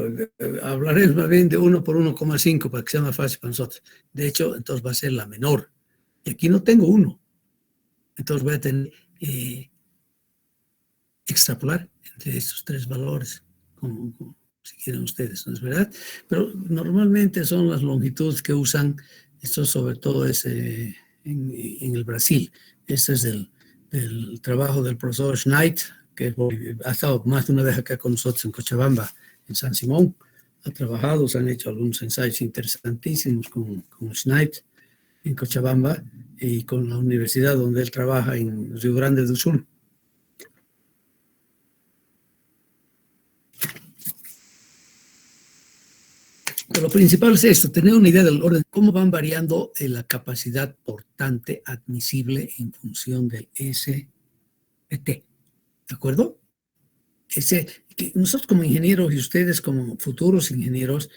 Hablaremos más bien de 1 por 1,5 para que sea más fácil para nosotros. De hecho, entonces va a ser la menor. Y aquí no tengo 1. Entonces voy a tener extrapolar entre estos 3 valores, como si quieren ustedes, ¿no es verdad? Pero normalmente son las longitudes que usan, esto sobre todo es en el Brasil. Este es del trabajo del profesor Schneid, que ha estado más de una vez acá con nosotros en Cochabamba, en San Simón. Ha trabajado, se han hecho algunos ensayos interesantísimos con Schneid en Cochabamba y con la universidad donde él trabaja en Río Grande do Sul. Pero lo principal es esto, tener una idea del orden, cómo van variando la capacidad portante admisible en función del SPT. ¿De acuerdo? Nosotros como ingenieros y ustedes como futuros ingenieros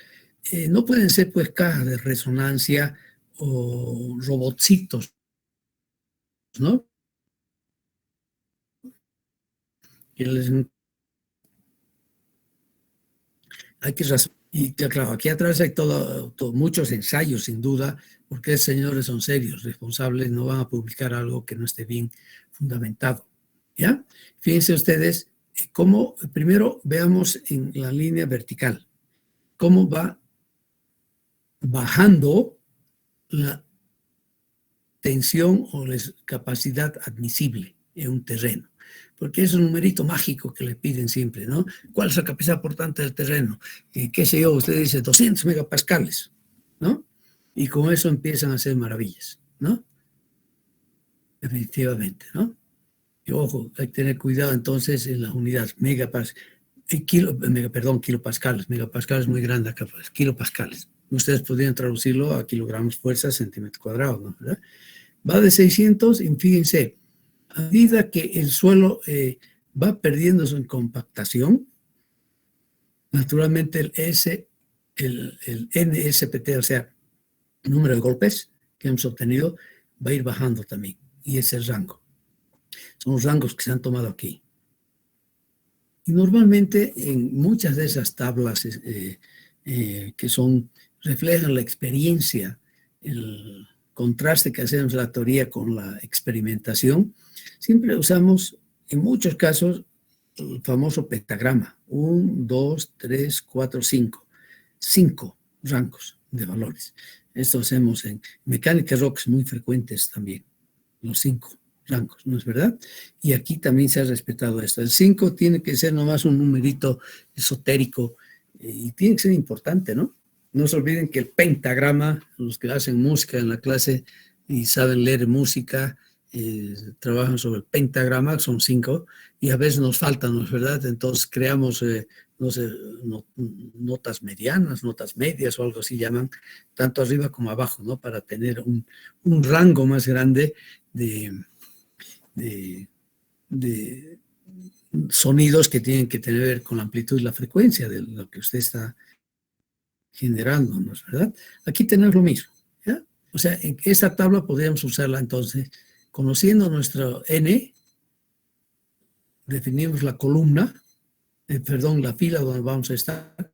no pueden ser pues cajas de resonancia o robotcitos, ¿no? Hay que razonar. Y claro, aquí atrás hay muchos ensayos, sin duda, porque esos señores son serios, responsables, no van a publicar algo que no esté bien fundamentado. ¿Ya? Fíjense ustedes cómo, primero veamos en la línea vertical, cómo va bajando la tensión o la capacidad admisible en un terreno. Porque es un numerito mágico que le piden siempre, ¿no? ¿Cuál es la capacidad portante del terreno? ¿Qué sé yo? Usted dice 200 megapascales, ¿no? Y con eso empiezan a hacer maravillas, ¿no? Definitivamente, ¿no? Y ojo, hay que tener cuidado entonces en las unidades kilopascales. Megapascal es muy grande acá, pues, kilopascales. Ustedes podrían traducirlo a kilogramos fuerza, centímetro cuadrado, ¿no? ¿Verdad? Va de 600, y fíjense, a medida que el suelo va perdiendo su compactación, naturalmente el NSPT, o sea, el número de golpes que hemos obtenido, va a ir bajando también. Y ese es el rango. Son los rangos que se han tomado aquí. Y normalmente en muchas de esas tablas que reflejan la experiencia, el contraste que hacemos la teoría con la experimentación, siempre usamos, en muchos casos, el famoso pentagrama. 1, 2, 3, 4, 5. 5 rangos de valores. Esto hacemos en mecánica rocks muy frecuentes también, los 5 rangos, ¿no es verdad? Y aquí también se ha respetado esto. El 5 tiene que ser nomás un numerito esotérico y tiene que ser importante, ¿no? No se olviden que el pentagrama, los que hacen música en la clase y saben leer música, trabajan sobre el pentagrama, son 5, y a veces nos faltan, ¿no es verdad? Entonces creamos, no sé, notas medianas, notas medias o algo así llaman, tanto arriba como abajo, ¿no? Para tener un rango más grande de sonidos que tienen que tener con la amplitud y la frecuencia de lo que usted está generando, ¿no es verdad? Aquí tenemos lo mismo, ¿ya? O sea, en esta tabla podríamos usarla entonces, conociendo nuestro N, definimos la columna, la fila donde vamos a estar,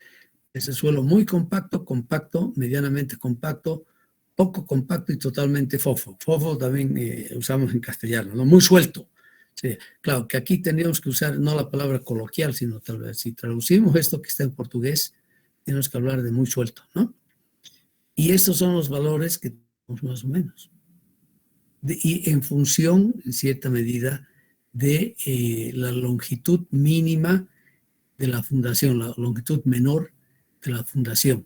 ese suelo muy compacto, compacto, medianamente compacto, poco compacto y totalmente fofo. Fofo también usamos en castellano, ¿no? Muy suelto. Sí, claro, que aquí tenemos que usar no la palabra coloquial, sino tal vez si traducimos esto que está en portugués, tenemos que hablar de muy suelto, ¿no? Y estos son los valores que tenemos más o menos. Y en función, en cierta medida, de la longitud mínima de la fundación, la longitud menor de la fundación.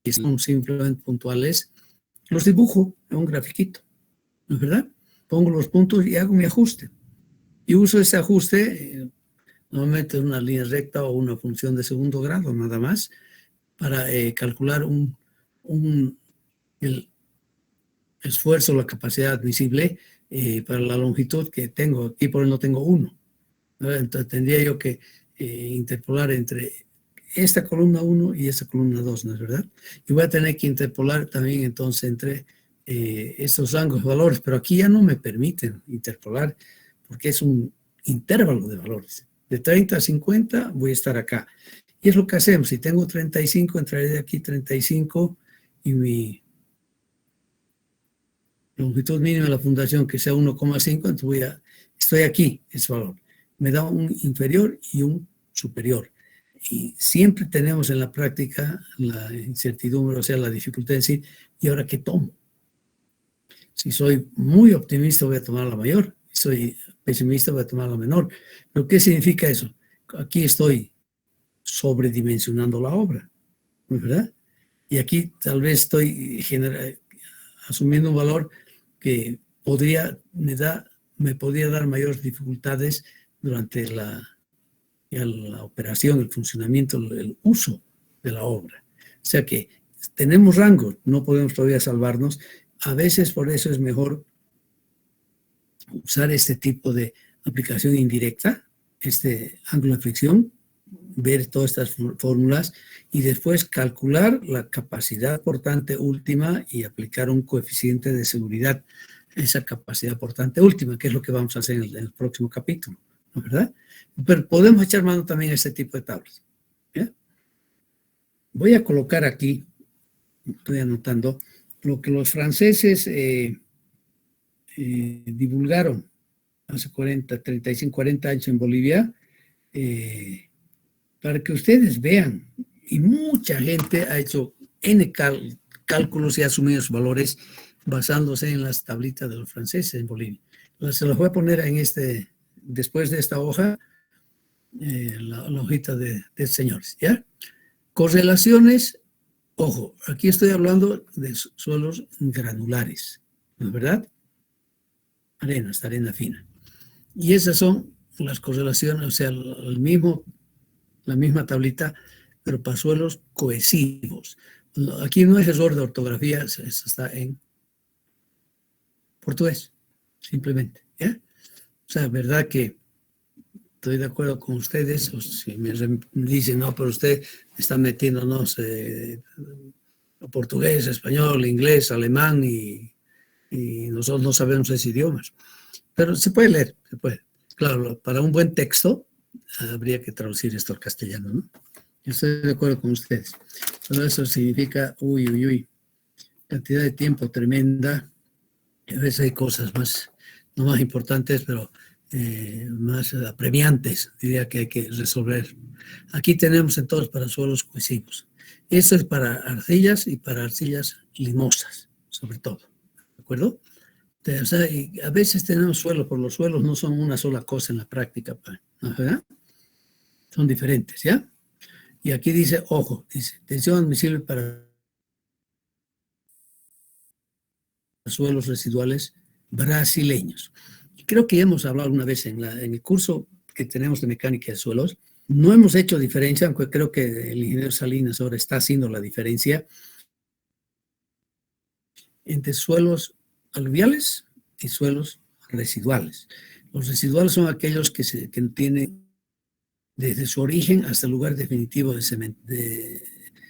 Que son simplemente puntuales, los dibujo en un grafiquito, ¿no es verdad? Pongo los puntos y hago mi ajuste. Y uso ese ajuste, normalmente una línea recta o una función de segundo grado, nada más, para calcular el esfuerzo, la capacidad admisible para la longitud que tengo. Aquí por ejemplo no tengo 1. Entonces tendría yo que interpolar entre esta columna 1 y esta columna 2, ¿no es verdad? Y voy a tener que interpolar también entonces entre estos rangos de valores, pero aquí ya no me permiten interpolar porque es un intervalo de valores. De 30 a 50 voy a estar acá. Y es lo que hacemos. Si tengo 35, entraré de aquí 35 y mi longitud mínima de la fundación que sea 1,5, entonces estoy aquí, ese valor. Me da un inferior y un superior. Y siempre tenemos en la práctica la incertidumbre, o sea, la dificultad en decir, ¿y ahora qué tomo? Si soy muy optimista, voy a tomar la mayor. Si soy pesimista, voy a tomar la menor. ¿Pero qué significa eso? Aquí estoy sobredimensionando la obra, ¿no es verdad? Y aquí tal vez estoy asumiendo un valor que me podría dar mayores dificultades durante la operación, el funcionamiento, el uso de la obra. O sea que tenemos rango, no podemos todavía salvarnos. A veces por eso es mejor usar este tipo de aplicación indirecta, este ángulo de fricción, ver todas estas fórmulas y después calcular la capacidad portante última y aplicar un coeficiente de seguridad a esa capacidad portante última, que es lo que vamos a hacer en el próximo capítulo, ¿no es verdad? Pero podemos echar mano también a este tipo de tablas. ¿Ya? Voy a colocar aquí, estoy anotando, lo que los franceses divulgaron hace 35, 40 años en Bolivia, para que ustedes vean, y mucha gente ha hecho N cálculos y ha asumido sus valores basándose en las tablitas de los franceses en Bolivia. Se los voy a poner en después de esta hoja, la hojita de señores, ¿ya? Correlaciones, ojo, aquí estoy hablando de suelos granulares, ¿no es verdad? Arena fina. Y esas son las correlaciones, o sea, la misma tablita, pero para suelos cohesivos. Aquí no es error de ortografía, eso está en portugués, simplemente, ¿ya? O sea, verdad que estoy de acuerdo con ustedes, o si me dicen, no, pero usted está metiéndonos portugués, español, inglés, alemán y nosotros no sabemos esos idiomas. Pero se puede leer, se puede. Claro, para un buen texto habría que traducir esto al castellano, ¿no? Yo estoy de acuerdo con ustedes. Pero eso significa, cantidad de tiempo tremenda. A veces hay cosas no más importantes, pero más apremiantes, diría que hay que resolver. Aquí tenemos entonces para suelos cohesivos. Esto es para arcillas y para arcillas limosas, sobre todo. ¿De acuerdo? O sea, y a veces tenemos suelos, pero los suelos no son una sola cosa en la práctica, ¿verdad? Son diferentes, ¿ya? Y aquí dice, ojo, dice, tensión admisible para suelos residuales brasileños. Creo que ya hemos hablado una vez en el curso que tenemos de mecánica de suelos. No hemos hecho diferencia, aunque creo que el ingeniero Salinas ahora está haciendo la diferencia entre suelos aluviales y suelos residuales. Los residuales son aquellos que tienen desde su origen hasta el lugar definitivo de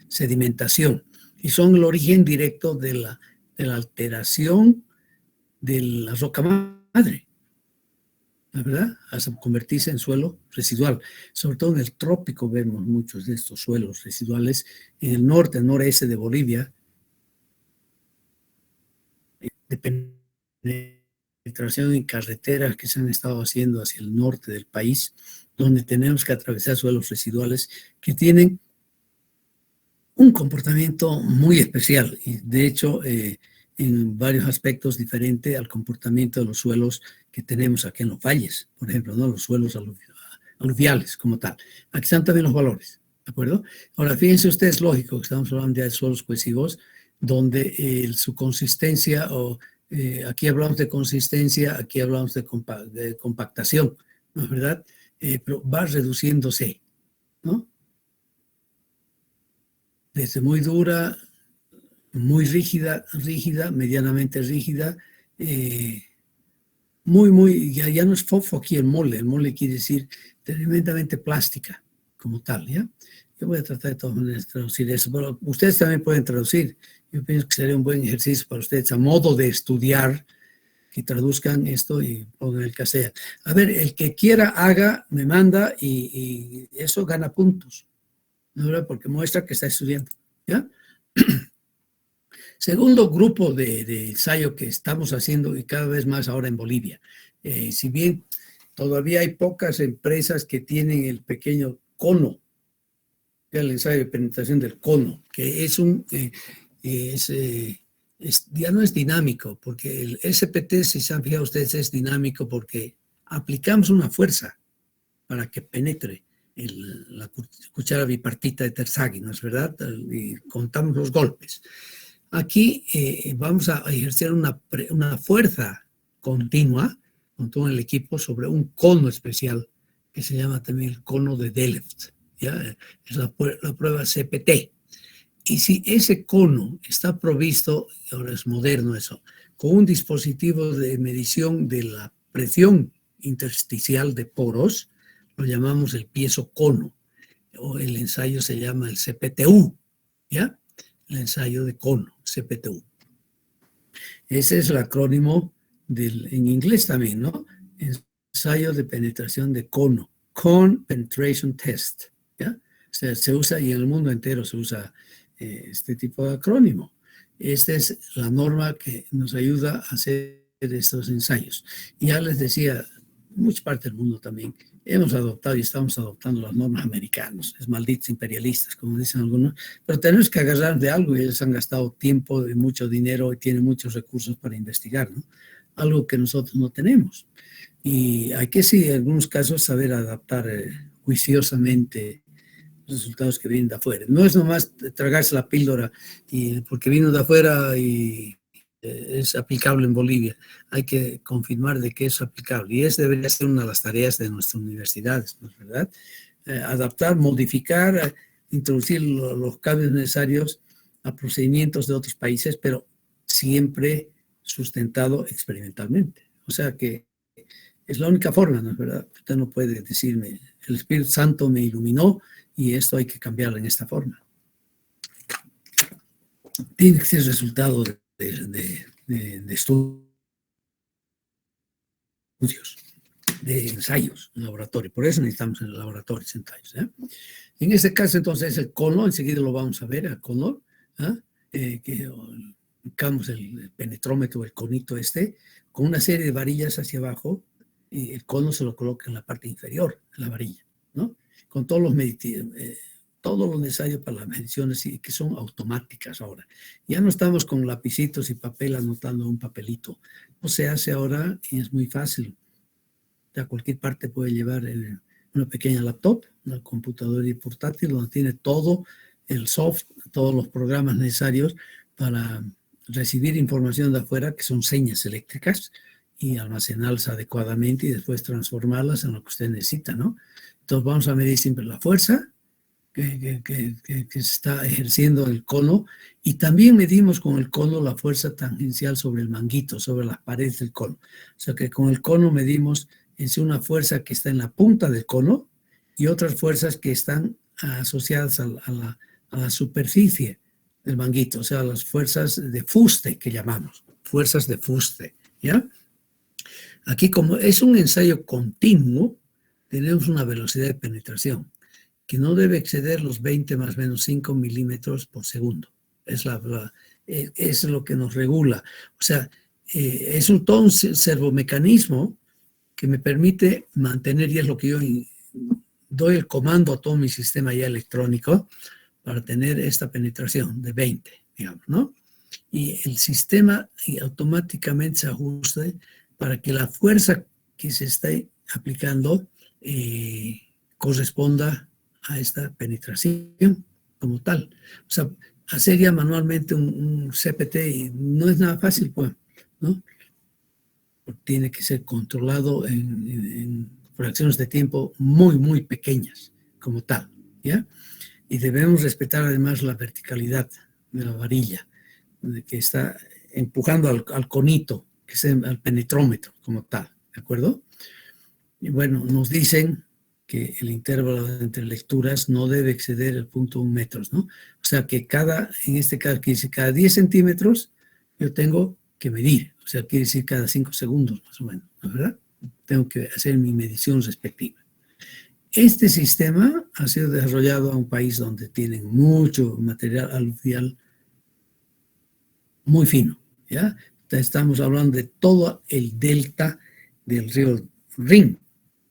sedimentación y son el origen directo de la alteración de la roca madre, ¿la verdad? Hasta convertirse en suelo residual. Sobre todo en el trópico vemos muchos de estos suelos residuales. En el norte, el noreste de Bolivia, de penetración en carreteras que se han estado haciendo hacia el norte del país, donde tenemos que atravesar suelos residuales que tienen un comportamiento muy especial y de hecho en varios aspectos diferente al comportamiento de los suelos que tenemos aquí en los valles, por ejemplo, ¿no? Los suelos aluviales como tal. Aquí están también los valores, ¿de acuerdo? Ahora, fíjense ustedes, lógico que estamos hablando de suelos cohesivos, donde su consistencia, aquí hablamos de consistencia, aquí hablamos de compactación, ¿no es verdad? Pero va reduciéndose, ¿no? Desde muy dura, muy rígida, medianamente rígida, ya no es fofo aquí el mole quiere decir tremendamente plástica como tal, ¿ya? Yo voy a tratar de todas maneras de traducir eso, pero ustedes también pueden traducir. Yo pienso que sería un buen ejercicio para ustedes a modo de estudiar que traduzcan esto y pongan el que sea. A ver, el que quiera haga, me manda y eso gana puntos, ¿no? Porque muestra que está estudiando, ¿ya? Segundo grupo de ensayo que estamos haciendo y cada vez más ahora en Bolivia. Si bien todavía hay pocas empresas que tienen el pequeño cono, el ensayo de penetración del cono, que es ya no es dinámico, porque el SPT, si se han fijado ustedes, es dinámico porque aplicamos una fuerza para que penetre la cuchara bipartita de Terzaghi, ¿no es verdad? Y contamos los golpes. Aquí vamos a ejercer una fuerza continua con todo el equipo sobre un cono especial que se llama también el cono de Delft, ¿ya? Es la prueba CPT. Y si ese cono está provisto, ahora es moderno eso, con un dispositivo de medición de la presión intersticial de poros, lo llamamos el piezo cono, o el ensayo se llama el CPTU, ¿ya? El ensayo de cono, CPTU. Ese es el acrónimo en inglés también, ¿no? Ensayo de penetración de cono, Cone Penetration Test, ¿ya? O sea, se usa, y en el mundo entero se usa este tipo de acrónimo. Esta es la norma que nos ayuda a hacer estos ensayos. Y ya les decía, mucha parte del mundo también hemos adoptado y estamos adoptando las normas americanas, es malditos imperialistas, como dicen algunos, pero tenemos que agarrar de algo y ellos han gastado tiempo y mucho dinero y tienen muchos recursos para investigar, ¿no? Algo que nosotros no tenemos. Y hay que, sí, en algunos casos, saber adaptar juiciosamente resultados que vienen de afuera. No es nomás tragarse la píldora porque vino de afuera y es aplicable en Bolivia. Hay que confirmar de que es aplicable. Y esa debería ser una de las tareas de nuestras universidades, ¿no es verdad? Adaptar, modificar, introducir los cambios necesarios a procedimientos de otros países, pero siempre sustentado experimentalmente. O sea que es la única forma, ¿no es verdad? Usted no puede decirme, el Espíritu Santo me iluminó y esto hay que cambiarlo en esta forma. Tiene que ser resultado de estudios, de ensayos en laboratorio. Por eso necesitamos en el laboratorio ensayos, ¿eh? En este caso, entonces, el cono, enseguida lo vamos a ver, el cono, que ubicamos el penetrómetro, el conito con una serie de varillas hacia abajo, y el cono se lo coloca en la parte inferior de la varilla, ¿no? Con todos los todo lo necesario para las mediciones y que son automáticas ahora. Ya no estamos con lapicitos y papel anotando un papelito. No se hace ahora y es muy fácil. A cualquier parte puede llevar una pequeña laptop, una computadora y portátil donde tiene todo el soft, todos los programas necesarios para recibir información de afuera, que son señas eléctricas, y almacenarlas adecuadamente y después transformarlas en lo que usted necesita, ¿no? Entonces vamos a medir siempre la fuerza que se está ejerciendo el cono, y también medimos con el cono la fuerza tangencial sobre el manguito, sobre las paredes del cono. O sea que con el cono medimos en sí una fuerza que está en la punta del cono y otras fuerzas que están asociadas a la superficie del manguito, o sea, las fuerzas de fuste que llamamos, fuerzas de fuste, ¿ya? Aquí, como es un ensayo continuo, tenemos una velocidad de penetración que no debe exceder los 20 más o menos 5 milímetros por segundo. Es lo que nos regula. O sea, es todo un servomecanismo que me permite mantener, y es lo que yo doy el comando a todo mi sistema ya electrónico para tener esta penetración de 20, digamos, ¿no? Y el sistema automáticamente se ajusta para que la fuerza que se esté aplicando corresponda a esta penetración como tal. O sea, hacer ya manualmente un CPT no es nada fácil, pues, ¿no? Tiene que ser controlado en fracciones de tiempo muy, muy pequeñas como tal, ¿ya? Y debemos respetar además la verticalidad de la varilla, que está empujando al conito, que es al penetrómetro como tal, ¿de acuerdo? Y bueno, nos dicen que el intervalo entre lecturas no debe exceder el 0.1 metros, ¿no? O sea que en este caso, que dice cada 10 centímetros, yo tengo que medir. O sea, quiere decir cada 5 segundos más o menos, ¿no es verdad? Tengo que hacer mi medición respectiva. Este sistema ha sido desarrollado a un país donde tienen mucho material aluvial muy fino, ¿ya? Estamos hablando de todo el delta del río Rin,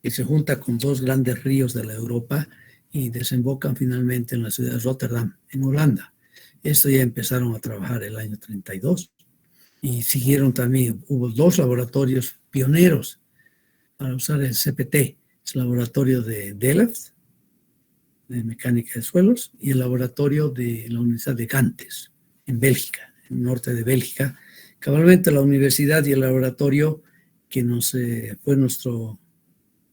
que se junta con dos grandes ríos de la Europa y desembocan finalmente en la ciudad de Rotterdam, en Holanda. Esto ya empezaron a trabajar el año 32 y siguieron también, hubo 2 laboratorios pioneros para usar el CPT, el laboratorio de Delft, de mecánica de suelos, y el laboratorio de la Universidad de Gantes, en Bélgica, en el norte de Bélgica. Cabalmente la universidad y el laboratorio que fue nuestro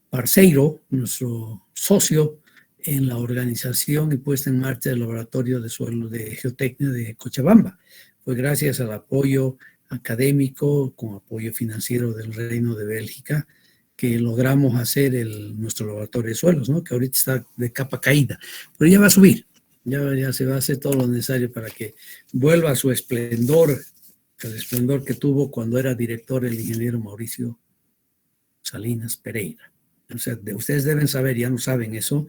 parceiro, nuestro socio en la organización y puesta en marcha del laboratorio de suelo de geotecnia de Cochabamba. Fue gracias al apoyo académico, con apoyo financiero del Reino de Bélgica, que logramos hacer nuestro laboratorio de suelos, ¿no? Que ahorita está de capa caída, pero ya va a subir, ya se va a hacer todo lo necesario para que vuelva a su esplendor, el esplendor que tuvo cuando era director el ingeniero Mauricio Salinas Pereira. O sea, ustedes deben saber, ya no saben eso,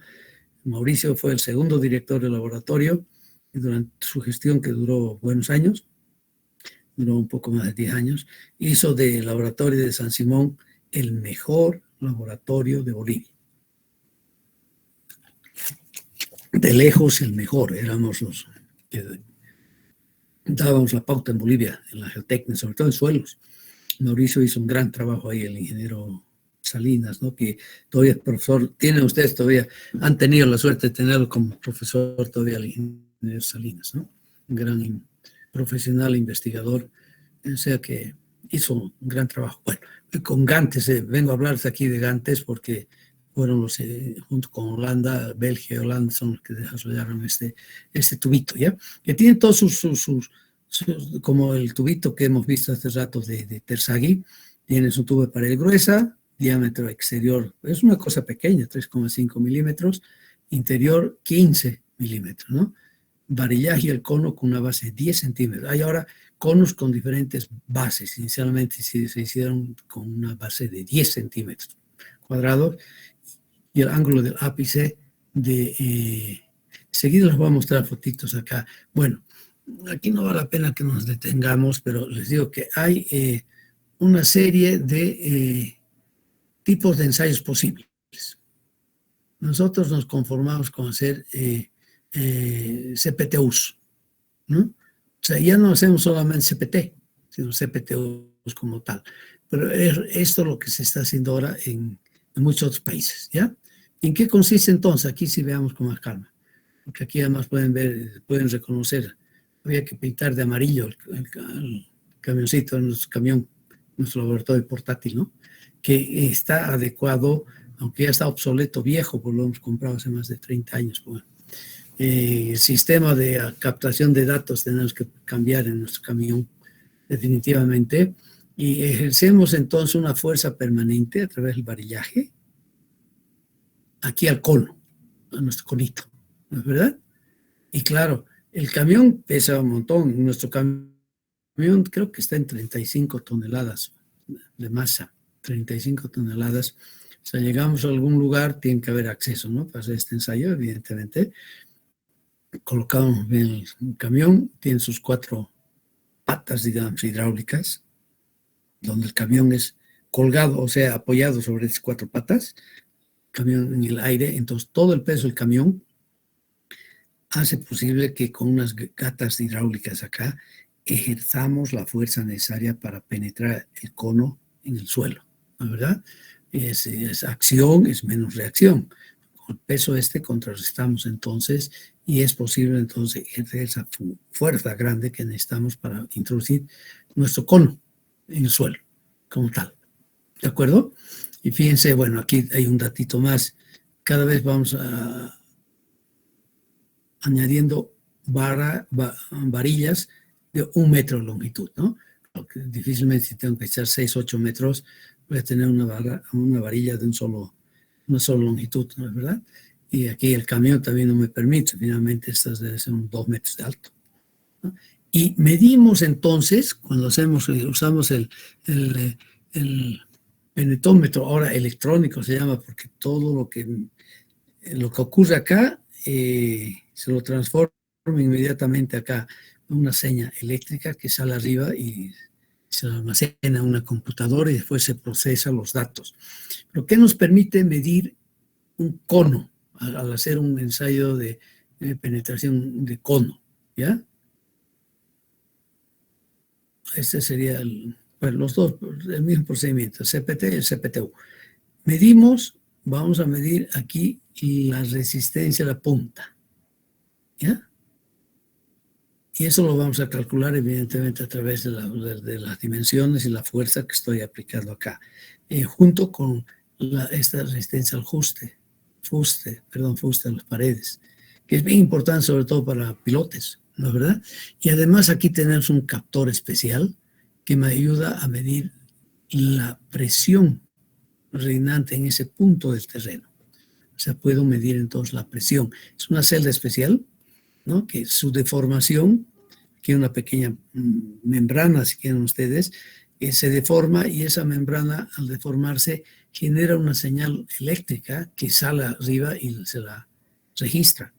Mauricio fue el segundo director del laboratorio y durante su gestión, que duró buenos años, duró un poco más de 10 años, hizo del laboratorio de San Simón el mejor laboratorio de Bolivia. De lejos el mejor, éramos los que dábamos la pauta en Bolivia, en la geotecnia, sobre todo en suelos. Mauricio hizo un gran trabajo ahí, el ingeniero Salinas, ¿no? Que todavía es profesor, tienen ustedes todavía, han tenido la suerte de tenerlo como profesor todavía el ingeniero Salinas, ¿no? Un gran profesional investigador, o sea que hizo un gran trabajo. Bueno, con Gantes, vengo a hablarles aquí de Gantes porque fueron los, junto con Holanda, Bélgica y Holanda, son los que desarrollaron este tubito, ¿ya? Que tiene todos sus como el tubito que hemos visto hace rato de Terzaghi, tiene su tubo de pared gruesa, diámetro exterior, es una cosa pequeña, 3,5 milímetros, interior 15 milímetros, ¿no? Varillaje el cono con una base de 10 centímetros. Hay ahora conos con diferentes bases, inicialmente se hicieron con una base de 10 centímetros cuadrados, y el ángulo del ápice seguido les voy a mostrar fotitos acá. Bueno, aquí no vale la pena que nos detengamos, pero les digo que hay una serie de tipos de ensayos posibles. Nosotros nos conformamos con hacer CPTUs, ¿no? O sea, ya no hacemos solamente CPT, sino CPTUs como tal. Pero esto es lo que se está haciendo ahora en muchos otros países, ¿ya? ¿En qué consiste entonces? Aquí sí veamos con más calma, porque aquí además pueden ver, pueden reconocer, había que pintar de amarillo el camioncito, nuestro camión, nuestro laboratorio portátil, ¿no? Que está adecuado, aunque ya está obsoleto, viejo, porque lo hemos comprado hace más de 30 años. Bueno, el sistema de captación de datos tenemos que cambiar en nuestro camión, definitivamente, y ejercemos entonces una fuerza permanente a través del varillaje, aquí al cono, a nuestro conito, ¿no es verdad? Y claro, el camión pesa un montón, nuestro camión creo que está en 35 toneladas de masa, 35 toneladas. O sea, llegamos a algún lugar, tiene que haber acceso, ¿no? Para hacer este ensayo, evidentemente. Colocamos bien el camión, tiene sus 4 patas, digamos, hidráulicas, donde el camión es colgado, o sea, apoyado sobre esas 4 patas, camión en el aire, entonces todo el peso del camión hace posible que con unas gatas hidráulicas acá ejerzamos la fuerza necesaria para penetrar el cono en el suelo, ¿no es verdad? Es acción, es menos reacción. Con el peso contrarrestamos entonces y es posible entonces ejercer esa fuerza grande que necesitamos para introducir nuestro cono en el suelo como tal. ¿De acuerdo? Y fíjense, bueno, aquí hay un datito más. Cada vez vamos añadiendo varillas de 1 metro de longitud, ¿no? Porque difícilmente si tengo que echar 6, 8 metros, voy a tener una varilla de una sola longitud, ¿no es verdad? Y aquí el camión también no me permite, finalmente estas deben ser 2 metros de alto, ¿no? Y medimos entonces, cuando usamos el penetómetro, ahora electrónico se llama, porque todo lo que ocurre acá se lo transforma inmediatamente acá una seña eléctrica que sale arriba y se almacena en una computadora y después se procesan los datos. Lo que nos permite medir un cono al hacer un ensayo de penetración de cono, ¿ya? Este sería los dos, el mismo procedimiento, CPT y el CPTU. Medimos, vamos a medir aquí la resistencia a la punta, ¿ya? Y eso lo vamos a calcular evidentemente a través de las dimensiones y la fuerza que estoy aplicando acá, junto con esta resistencia al fuste a las paredes, que es bien importante sobre todo para pilotes, ¿no es verdad? Y además aquí tenemos un captor especial que me ayuda a medir la presión reinante en ese punto del terreno. O sea, puedo medir entonces la presión. Es una celda especial, ¿no? Que su deformación, que es una pequeña membrana, si quieren ustedes, se deforma y esa membrana al deformarse genera una señal eléctrica que sale arriba y se la registra.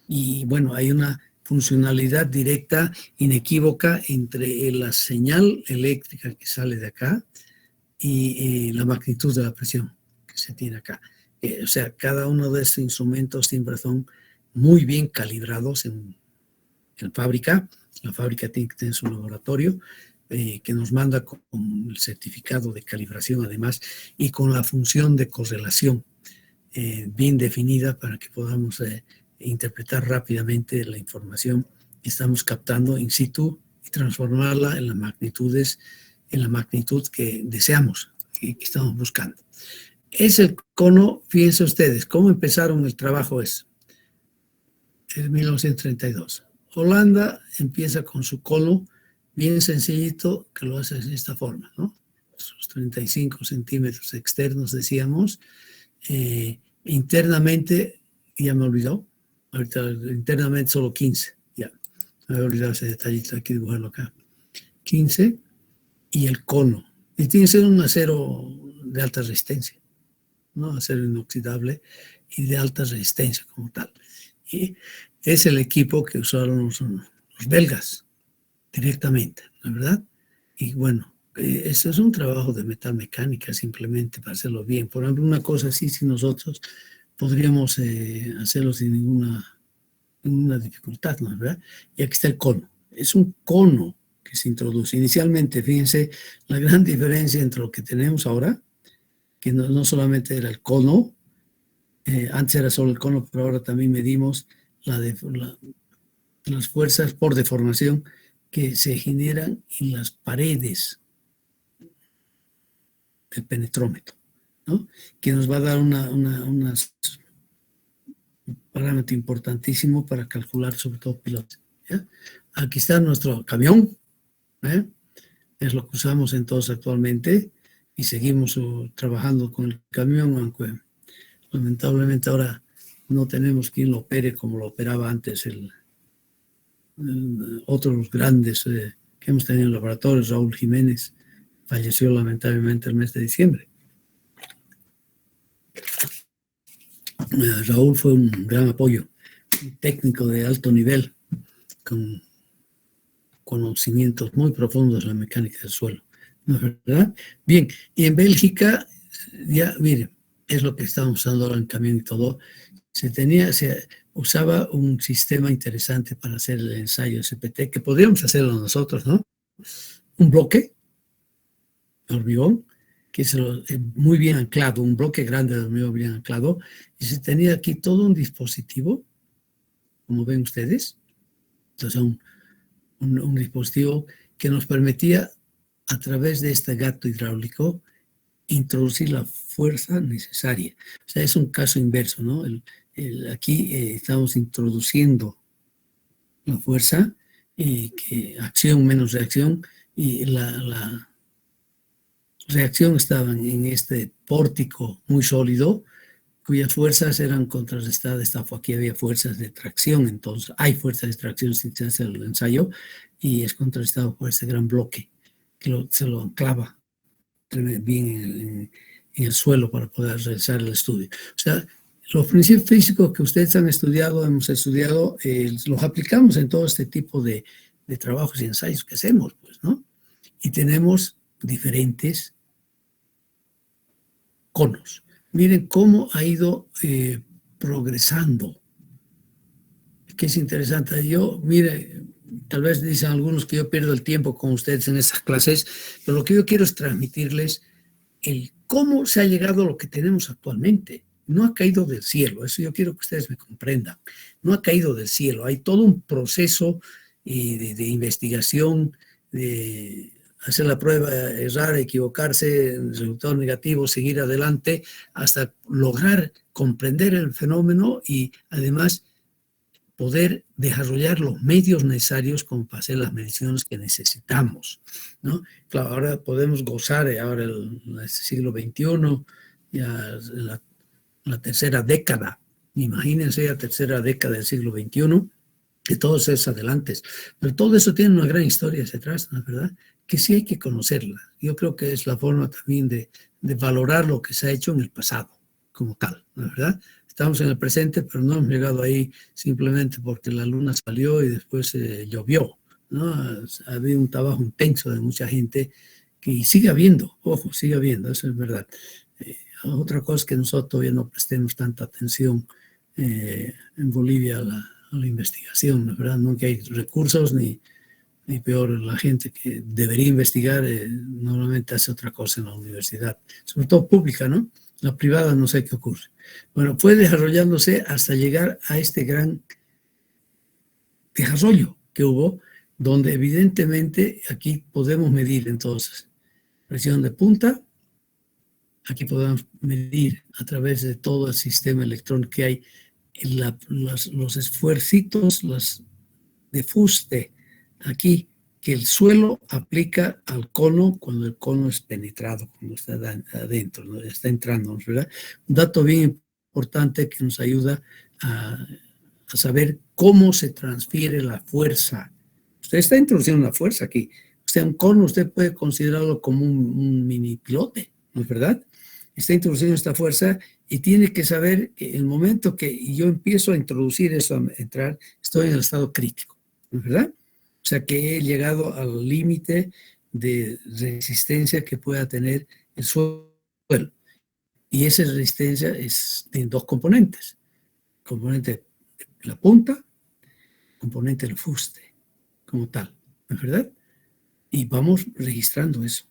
Y bueno, hay una funcionalidad directa, inequívoca, entre la señal eléctrica que sale de acá y la magnitud de la presión que se tiene acá. O sea, cada uno de estos instrumentos siempre son muy bien calibrados en fábrica. La fábrica tiene que tener su laboratorio que nos manda con el certificado de calibración además y con la función de correlación bien definida para que podamos interpretar rápidamente la información que estamos captando in situ y transformarla en las magnitudes, en la magnitud que deseamos y que estamos buscando. Es el cono, fíjense ustedes, cómo empezaron el trabajo es en 1932. Holanda empieza con su cono bien sencillito, que lo hace de esta forma, ¿no? Sus 35 centímetros externos, decíamos. Internamente, ya me olvidó, ahorita internamente solo 15, ya. Me había olvidado ese detallito, hay que dibujarlo acá. 15 y el cono. Y tiene que ser un acero de alta resistencia, ¿no? Acero inoxidable y de alta resistencia como tal. Y es el equipo que usaron los belgas directamente, ¿no es verdad? Y bueno, eso es un trabajo de metalmecánica simplemente para hacerlo bien. Por ejemplo, una cosa así, si nosotros podríamos hacerlo sin ninguna dificultad, ¿no es verdad? Y aquí está el cono. Es un cono que se introduce. Inicialmente, fíjense, la gran diferencia entre lo que tenemos ahora, que no solamente era el cono, antes era solo el cono, pero ahora también medimos las fuerzas por deformación que se generan en las paredes del penetrómetro, ¿no? Que nos va a dar un parámetro importantísimo para calcular sobre todo pilotos, ¿ya? Aquí está nuestro camión, ¿eh? Es lo que usamos entonces actualmente y seguimos trabajando con el camión, aunque lamentablemente ahora no tenemos quien lo opere como lo operaba antes otros grandes que hemos tenido en laboratorios. Raúl Jiménez falleció lamentablemente el mes de diciembre. Raúl fue un gran apoyo, un técnico de alto nivel, con conocimientos muy profundos en la mecánica del suelo, ¿no es verdad? Bien, y en Bélgica, ya miren, es lo que estamos usando ahora en camión y todo, se usaba un sistema interesante para hacer el ensayo SPT, que podríamos hacerlo nosotros, ¿no? Un bloque de hormigón, que es muy bien anclado, un bloque grande de hormigón bien anclado, y se tenía aquí todo un dispositivo, como ven ustedes, entonces un dispositivo que nos permitía, a través de este gato hidráulico, introducir la fuerza necesaria. O sea, es un caso inverso, ¿no? Aquí estamos introduciendo la fuerza, que acción menos reacción, y la reacción estaba en este pórtico muy sólido, cuyas fuerzas eran contrarrestadas. Aquí había fuerzas de tracción, entonces hay fuerzas de tracción sin se hace el ensayo, y es contrarrestado por este gran bloque que se lo anclaba bien en el suelo para poder realizar el estudio. O sea, los principios físicos que ustedes han estudiado, hemos estudiado, los aplicamos en todo este tipo de trabajos y ensayos que hacemos, pues, ¿no? Y tenemos diferentes conos. Miren cómo ha ido progresando, que es interesante. Mire, tal vez dicen algunos que yo pierdo el tiempo con ustedes en estas clases, pero lo que yo quiero es transmitirles el cómo se ha llegado a lo que tenemos actualmente. No ha caído del cielo, eso yo quiero que ustedes me comprendan. No ha caído del cielo, hay todo un proceso de investigación, de hacer la prueba, errar, equivocarse, resultado negativo, seguir adelante, hasta lograr comprender el fenómeno y además poder desarrollar los medios necesarios como para hacer las mediciones que necesitamos, ¿no? Claro, ahora podemos gozar, ahora en el siglo XXI, ya la tercera década, imagínense la tercera década del siglo XXI, de todos esos adelantes. Pero todo eso tiene una gran historia hacia atrás, ¿no es verdad? Que sí hay que conocerla. Yo creo que es la forma también de valorar lo que se ha hecho en el pasado, como tal, ¿no es verdad? Estamos en el presente, pero no hemos llegado ahí simplemente porque la luna salió y después llovió, ¿no? Ha habido un trabajo intenso de mucha gente que sigue habiendo, ojo, sigue habiendo, eso es verdad. Otra cosa es que nosotros todavía no prestemos tanta atención en Bolivia a la investigación, ¿no? ¿Verdad? No que hay recursos ni peor la gente que debería investigar normalmente hace otra cosa en la universidad, sobre todo pública, ¿no? La privada no sé qué ocurre. Bueno, fue desarrollándose hasta llegar a este gran desarrollo que hubo, donde evidentemente aquí podemos medir entonces presión de punta, aquí podemos medir a través de todo el sistema electrónico que hay los esfuercitos, los de fuste aquí, que el suelo aplica al cono cuando el cono es penetrado, cuando está adentro, ¿no? Está entrando, ¿verdad? Un dato bien importante que nos ayuda a saber cómo se transfiere la fuerza. Usted está introduciendo una fuerza aquí. Un cono usted puede considerarlo como un mini pilote, ¿no es verdad? Está introduciendo esta fuerza y tiene que saber que el momento que yo empiezo a introducir eso, a entrar, estoy en el estado crítico, ¿no es verdad? O sea que he llegado al límite de resistencia que pueda tener el suelo. Y esa resistencia tiene dos componentes. Componente de la punta, componente del fuste, como tal, ¿no es verdad? Y vamos registrando eso.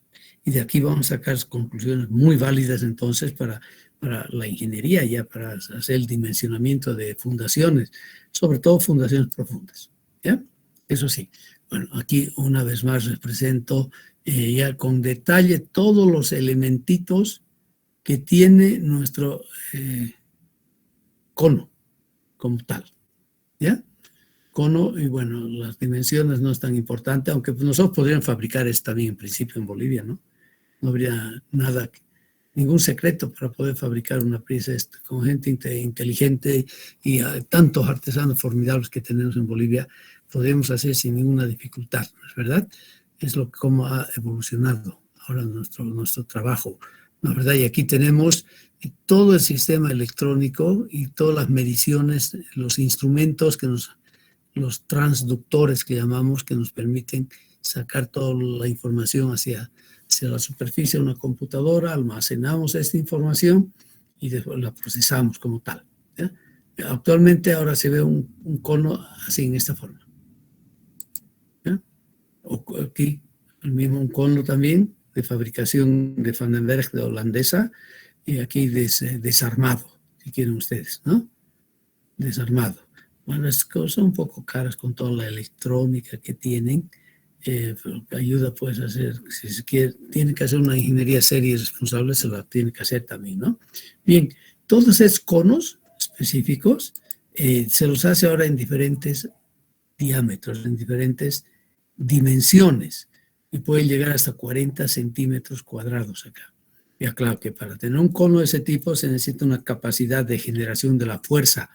Y de aquí vamos a sacar conclusiones muy válidas entonces para la ingeniería, ya para hacer el dimensionamiento de fundaciones, sobre todo fundaciones profundas, ¿ya? Eso sí. Bueno, aquí una vez más les presento ya con detalle todos los elementitos que tiene nuestro cono como tal, ¿ya? Cono, y bueno, las dimensiones no es tan importante, aunque nosotros podríamos fabricar esto también en principio en Bolivia, ¿no? No habría nada, ningún secreto para poder fabricar una pieza con gente inteligente y tantos artesanos formidables que tenemos en Bolivia, podemos hacer sin ninguna dificultad, ¿no es verdad? Es cómo ha evolucionado ahora nuestro trabajo, ¿no es verdad? Y aquí tenemos todo el sistema electrónico y todas las mediciones, los instrumentos los transductores que llamamos, que nos permiten sacar toda la información hacia la superficie de una computadora, almacenamos esta información y después la procesamos como tal, ¿ya? Actualmente ahora se ve un cono así en esta forma, ¿ya? O aquí el mismo un cono también de fabricación de Van den Berg, de holandesa, y aquí desarmado, si quieren ustedes, ¿no? Desarmado. Bueno, las cosas son un poco caras con toda la electrónica que tienen, pero que ayuda pues a hacer, si se quiere, tiene que hacer una ingeniería seria y responsable, se la tiene que hacer también, ¿no? Bien, todos esos conos específicos se los hace ahora en diferentes diámetros, en diferentes dimensiones, y pueden llegar hasta 40 centímetros cuadrados acá. Ya claro que para tener un cono de ese tipo se necesita una capacidad de generación de la fuerza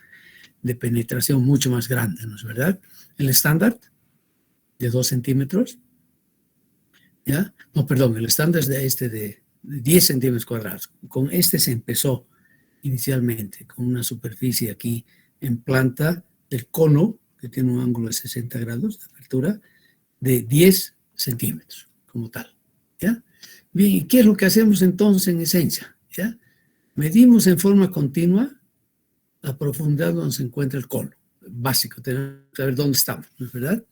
de penetración mucho más grande, ¿no es verdad? El estándar de 2 centímetros, ¿ya? No, perdón, el estándar es de 10 centímetros cuadrados. Con este se empezó inicialmente, con una superficie aquí en planta del cono, que tiene un ángulo de 60 grados de apertura, de 10 centímetros, como tal, ¿ya? Bien, ¿y qué es lo que hacemos entonces en esencia? ¿Ya? Medimos en forma continua la profundidad donde se encuentra el cono. Básico, tenemos que saber dónde estamos, ¿no es verdad?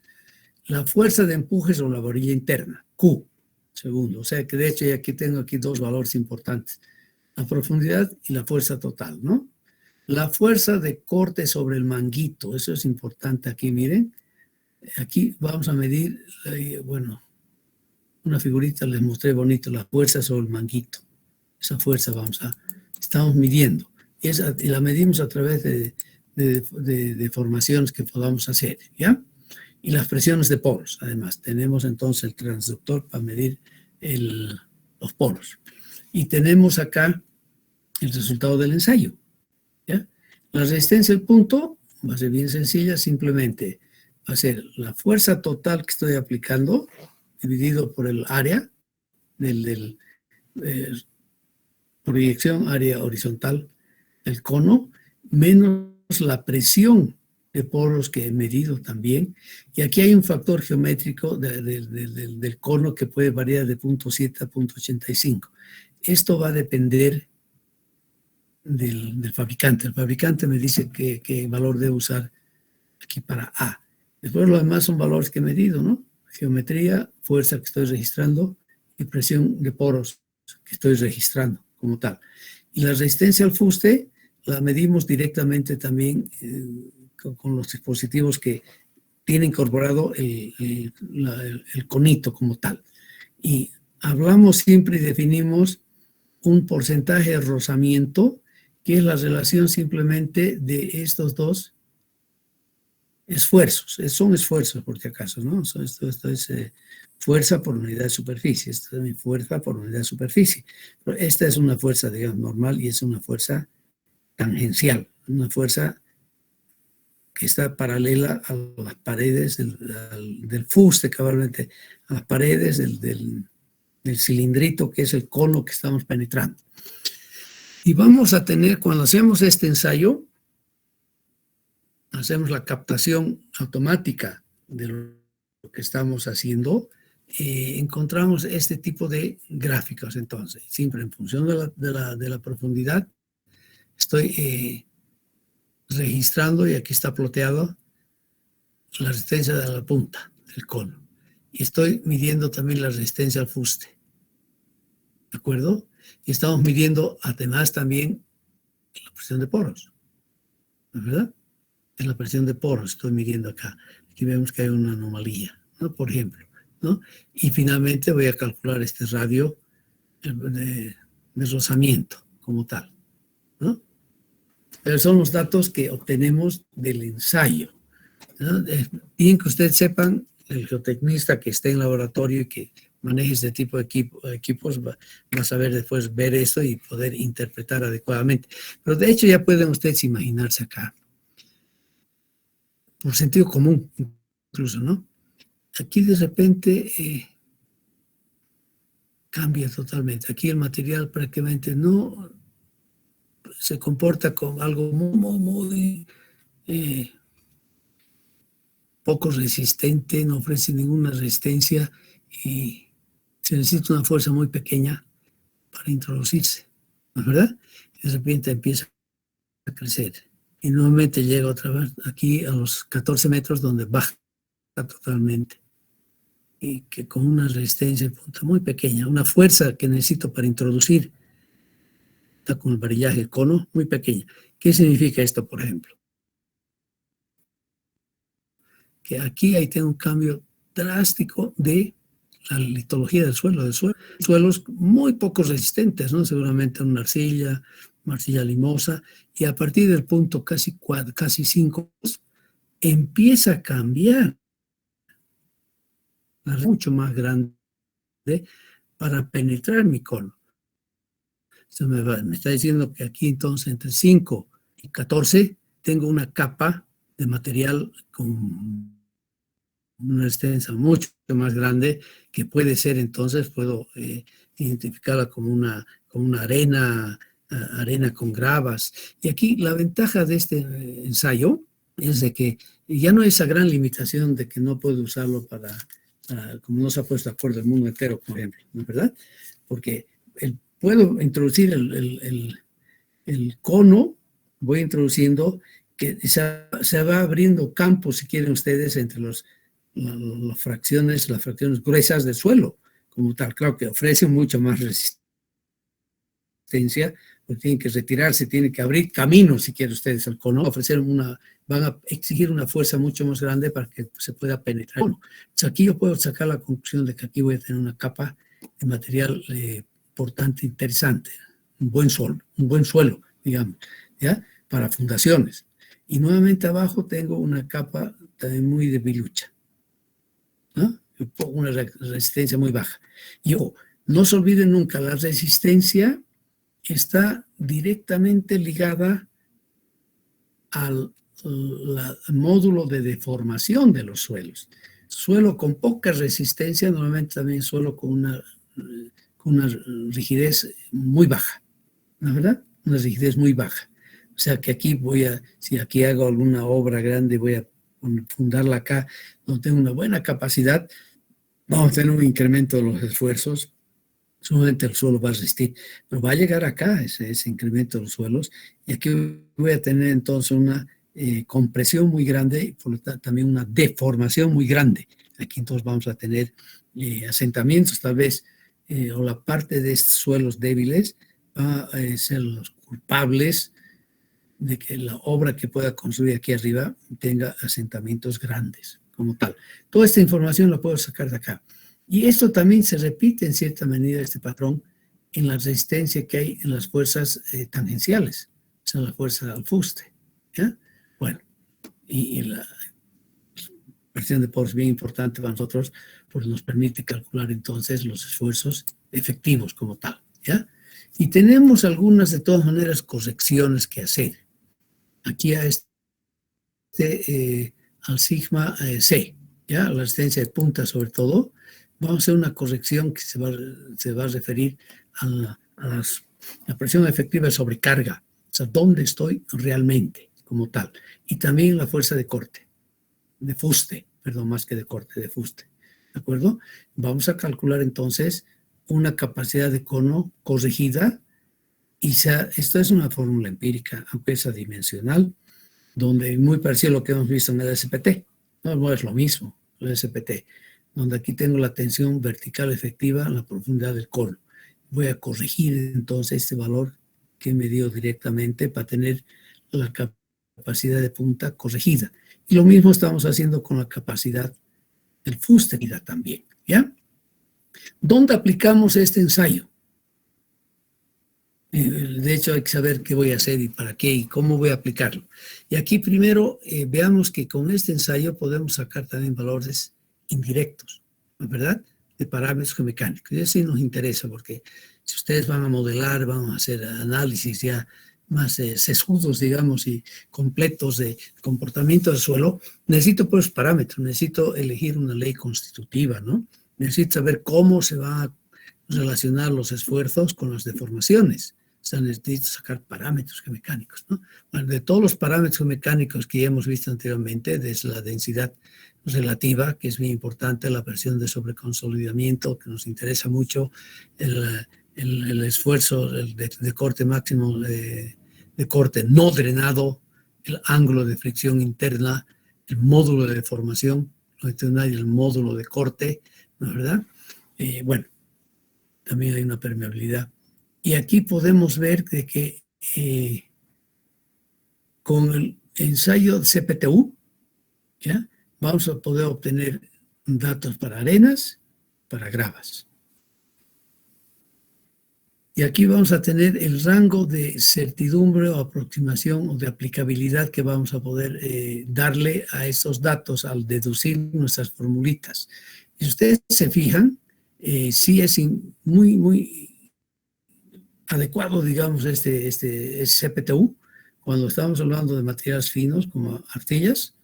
La fuerza de empuje sobre la varilla interna, Q, segundo. O sea que de hecho ya aquí tengo aquí dos valores importantes. La profundidad y la fuerza total, ¿no? La fuerza de corte sobre el manguito, eso es importante aquí, miren. Aquí vamos a medir, bueno, una figurita les mostré bonito, la fuerza sobre el manguito. Esa fuerza estamos midiendo. Y la medimos a través de formaciones que podamos hacer, ¿ya? Y las presiones de poros, además. Tenemos entonces el transductor para medir los poros. Y tenemos acá el resultado del ensayo, ¿ya? La resistencia al punto va a ser bien sencilla, simplemente va a ser la fuerza total que estoy aplicando dividido por el área del proyección, área horizontal, el cono, menos la presión de poros que he medido también. Y aquí hay un factor geométrico del cono que puede variar de 0.7 a 0.85. Esto va a depender del fabricante. El fabricante me dice qué valor debe usar aquí para A. Después lo demás son valores que he medido, ¿no? Geometría, fuerza que estoy registrando y presión de poros que estoy registrando como tal. Y la resistencia al fuste la medimos directamente también con los dispositivos que tiene incorporado el conito como tal. Y hablamos siempre y definimos un porcentaje de rozamiento, que es la relación simplemente de estos dos esfuerzos. Son esfuerzos, por si acaso, ¿no? Esto es fuerza por unidad de superficie. Esta es mi fuerza por unidad de superficie. Pero esta es una fuerza, digamos, normal y es una fuerza tangencial, una fuerza que está paralela a las paredes del fuste, cabalmente, a las paredes del cilindrito que es el cono que estamos penetrando. Y vamos a tener, cuando hacemos este ensayo, hacemos la captación automática de lo que estamos haciendo, encontramos este tipo de gráficos entonces, siempre en función de la profundidad, estoy registrando, y aquí está ploteado, la resistencia de la punta del cono. Y estoy midiendo también la resistencia al fuste. ¿De acuerdo? Y estamos midiendo además también la presión de poros. ¿No es verdad? Es la presión de poros, estoy midiendo acá. Aquí vemos que hay una anomalía, ¿no? Por ejemplo, ¿no? Y finalmente voy a calcular este radio de rozamiento como tal, ¿no? Pero son los datos que obtenemos del ensayo, ¿no? Bien que ustedes sepan, el geotecnista que esté en laboratorio y que maneje este tipo de equipos va a saber después ver esto y poder interpretar adecuadamente. Pero de hecho ya pueden ustedes imaginarse acá, por sentido común incluso, ¿no? Aquí de repente cambia totalmente. Aquí el material prácticamente no se comporta como algo muy poco resistente, no ofrece ninguna resistencia y se necesita una fuerza muy pequeña para introducirse, ¿no es verdad? Y de repente empieza a crecer y nuevamente llega otra vez aquí a los 14 metros donde baja totalmente y que con una resistencia muy pequeña, una fuerza que necesito para introducir, está con el varillaje del cono muy pequeña. ¿Qué significa esto, por ejemplo? Que aquí ahí tengo un cambio drástico de la litología del suelo, suelos muy poco resistentes, ¿no? Seguramente una arcilla limosa, y a partir del punto casi 5 empieza a cambiar mucho más grande para penetrar mi cono. me está diciendo que aquí entonces entre 5 y 14 tengo una capa de material con una resistencia mucho más grande, que puede ser entonces, puedo identificarla como una arena con gravas. Y aquí la ventaja de este ensayo es de que ya no hay esa gran limitación de que no puedo usarlo para como no se ha puesto de acuerdo el mundo entero, por ejemplo, ¿no es verdad? Porque puedo introducir el cono, voy introduciendo, que se va abriendo campo, si quieren ustedes, entre las fracciones gruesas del suelo, como tal. Claro que ofrece mucho más resistencia, porque tienen que retirarse, tienen que abrir camino, si quieren ustedes, el cono, van a exigir una fuerza mucho más grande para que se pueda penetrar. Entonces aquí yo puedo sacar la conclusión de que aquí voy a tener una capa de material importante, interesante, un buen suelo, digamos, ¿ya? Para fundaciones. Y nuevamente abajo tengo una capa también muy debilucha, ¿no? Una resistencia muy baja. Y no se olviden nunca, la resistencia está directamente ligada al módulo de deformación de los suelos. Suelo con poca resistencia, normalmente también suelo con una rigidez muy baja, ¿no es verdad? Una rigidez muy baja. O sea que aquí si aquí hago alguna obra grande, voy a fundarla acá, donde tengo una buena capacidad, vamos a tener un incremento de los esfuerzos, solamente el suelo va a resistir, pero va a llegar acá ese incremento de los suelos, y aquí voy a tener entonces una compresión muy grande y por lo tanto también una deformación muy grande. Aquí entonces vamos a tener asentamientos tal vez, o la parte de estos suelos débiles va a ser los culpables de que la obra que pueda construir aquí arriba tenga asentamientos grandes como tal. Toda esta información la puedo sacar de acá. Y esto también se repite en cierta medida, este patrón, en la resistencia que hay en las fuerzas tangenciales, o sea, la fuerza al fuste. ¿Ya? Bueno, y la presión de poros es bien importante para nosotros, porque nos permite calcular entonces los esfuerzos efectivos como tal. ¿Ya? Y tenemos algunas, de todas maneras, correcciones que hacer. Aquí a al sigma C, ¿ya? La resistencia de punta sobre todo, vamos a hacer una corrección que se va a referir a la presión efectiva de sobrecarga, o sea, dónde estoy realmente como tal. Y también la fuerza de corte, de fuste, perdón, más que de corte, de fuste, ¿de acuerdo? Vamos a calcular entonces una capacidad de cono corregida, y esto es una fórmula empírica, aunque es adimensional, donde muy parecido a lo que hemos visto en el SPT. No es lo mismo, el SPT, donde aquí tengo la tensión vertical efectiva en la profundidad del cono. Voy a corregir entonces este valor que me dio directamente para tener la capacidad de punta corregida. Y lo mismo estamos haciendo con la capacidad del fuste también, ¿ya? ¿Dónde aplicamos este ensayo? De hecho, hay que saber qué voy a hacer y para qué y cómo voy a aplicarlo. Y aquí primero veamos que con este ensayo podemos sacar también valores indirectos, ¿verdad? De parámetros geomecánicos. Y eso sí nos interesa, porque si ustedes van a modelar, van a hacer análisis ya más sesudos, digamos, y completos de comportamiento del suelo, necesito pues parámetros, necesito elegir una ley constitutiva, ¿no? Necesito saber cómo se va a relacionar los esfuerzos con las deformaciones. O sea, necesito sacar parámetros geomecánicos, ¿no? Bueno, de todos los parámetros geomecánicos que ya hemos visto anteriormente, desde la densidad relativa, que es muy importante, la presión de sobreconsolidamiento, que nos interesa mucho, el esfuerzo de corte máximo, de corte no drenado, el ángulo de fricción interna, el módulo de deformación longitudinal y el módulo de corte, ¿no es verdad? Bueno, también hay una permeabilidad. Y aquí podemos ver de que con el ensayo CPTU, ¿ya? Vamos a poder obtener datos para arenas, para gravas. Y aquí vamos a tener el rango de certidumbre o aproximación o de aplicabilidad que vamos a poder darle a estos datos al deducir nuestras formulitas. Y si ustedes se fijan, sí es muy adecuado, digamos, este CPTU, cuando estamos hablando de materiales finos como arcillas,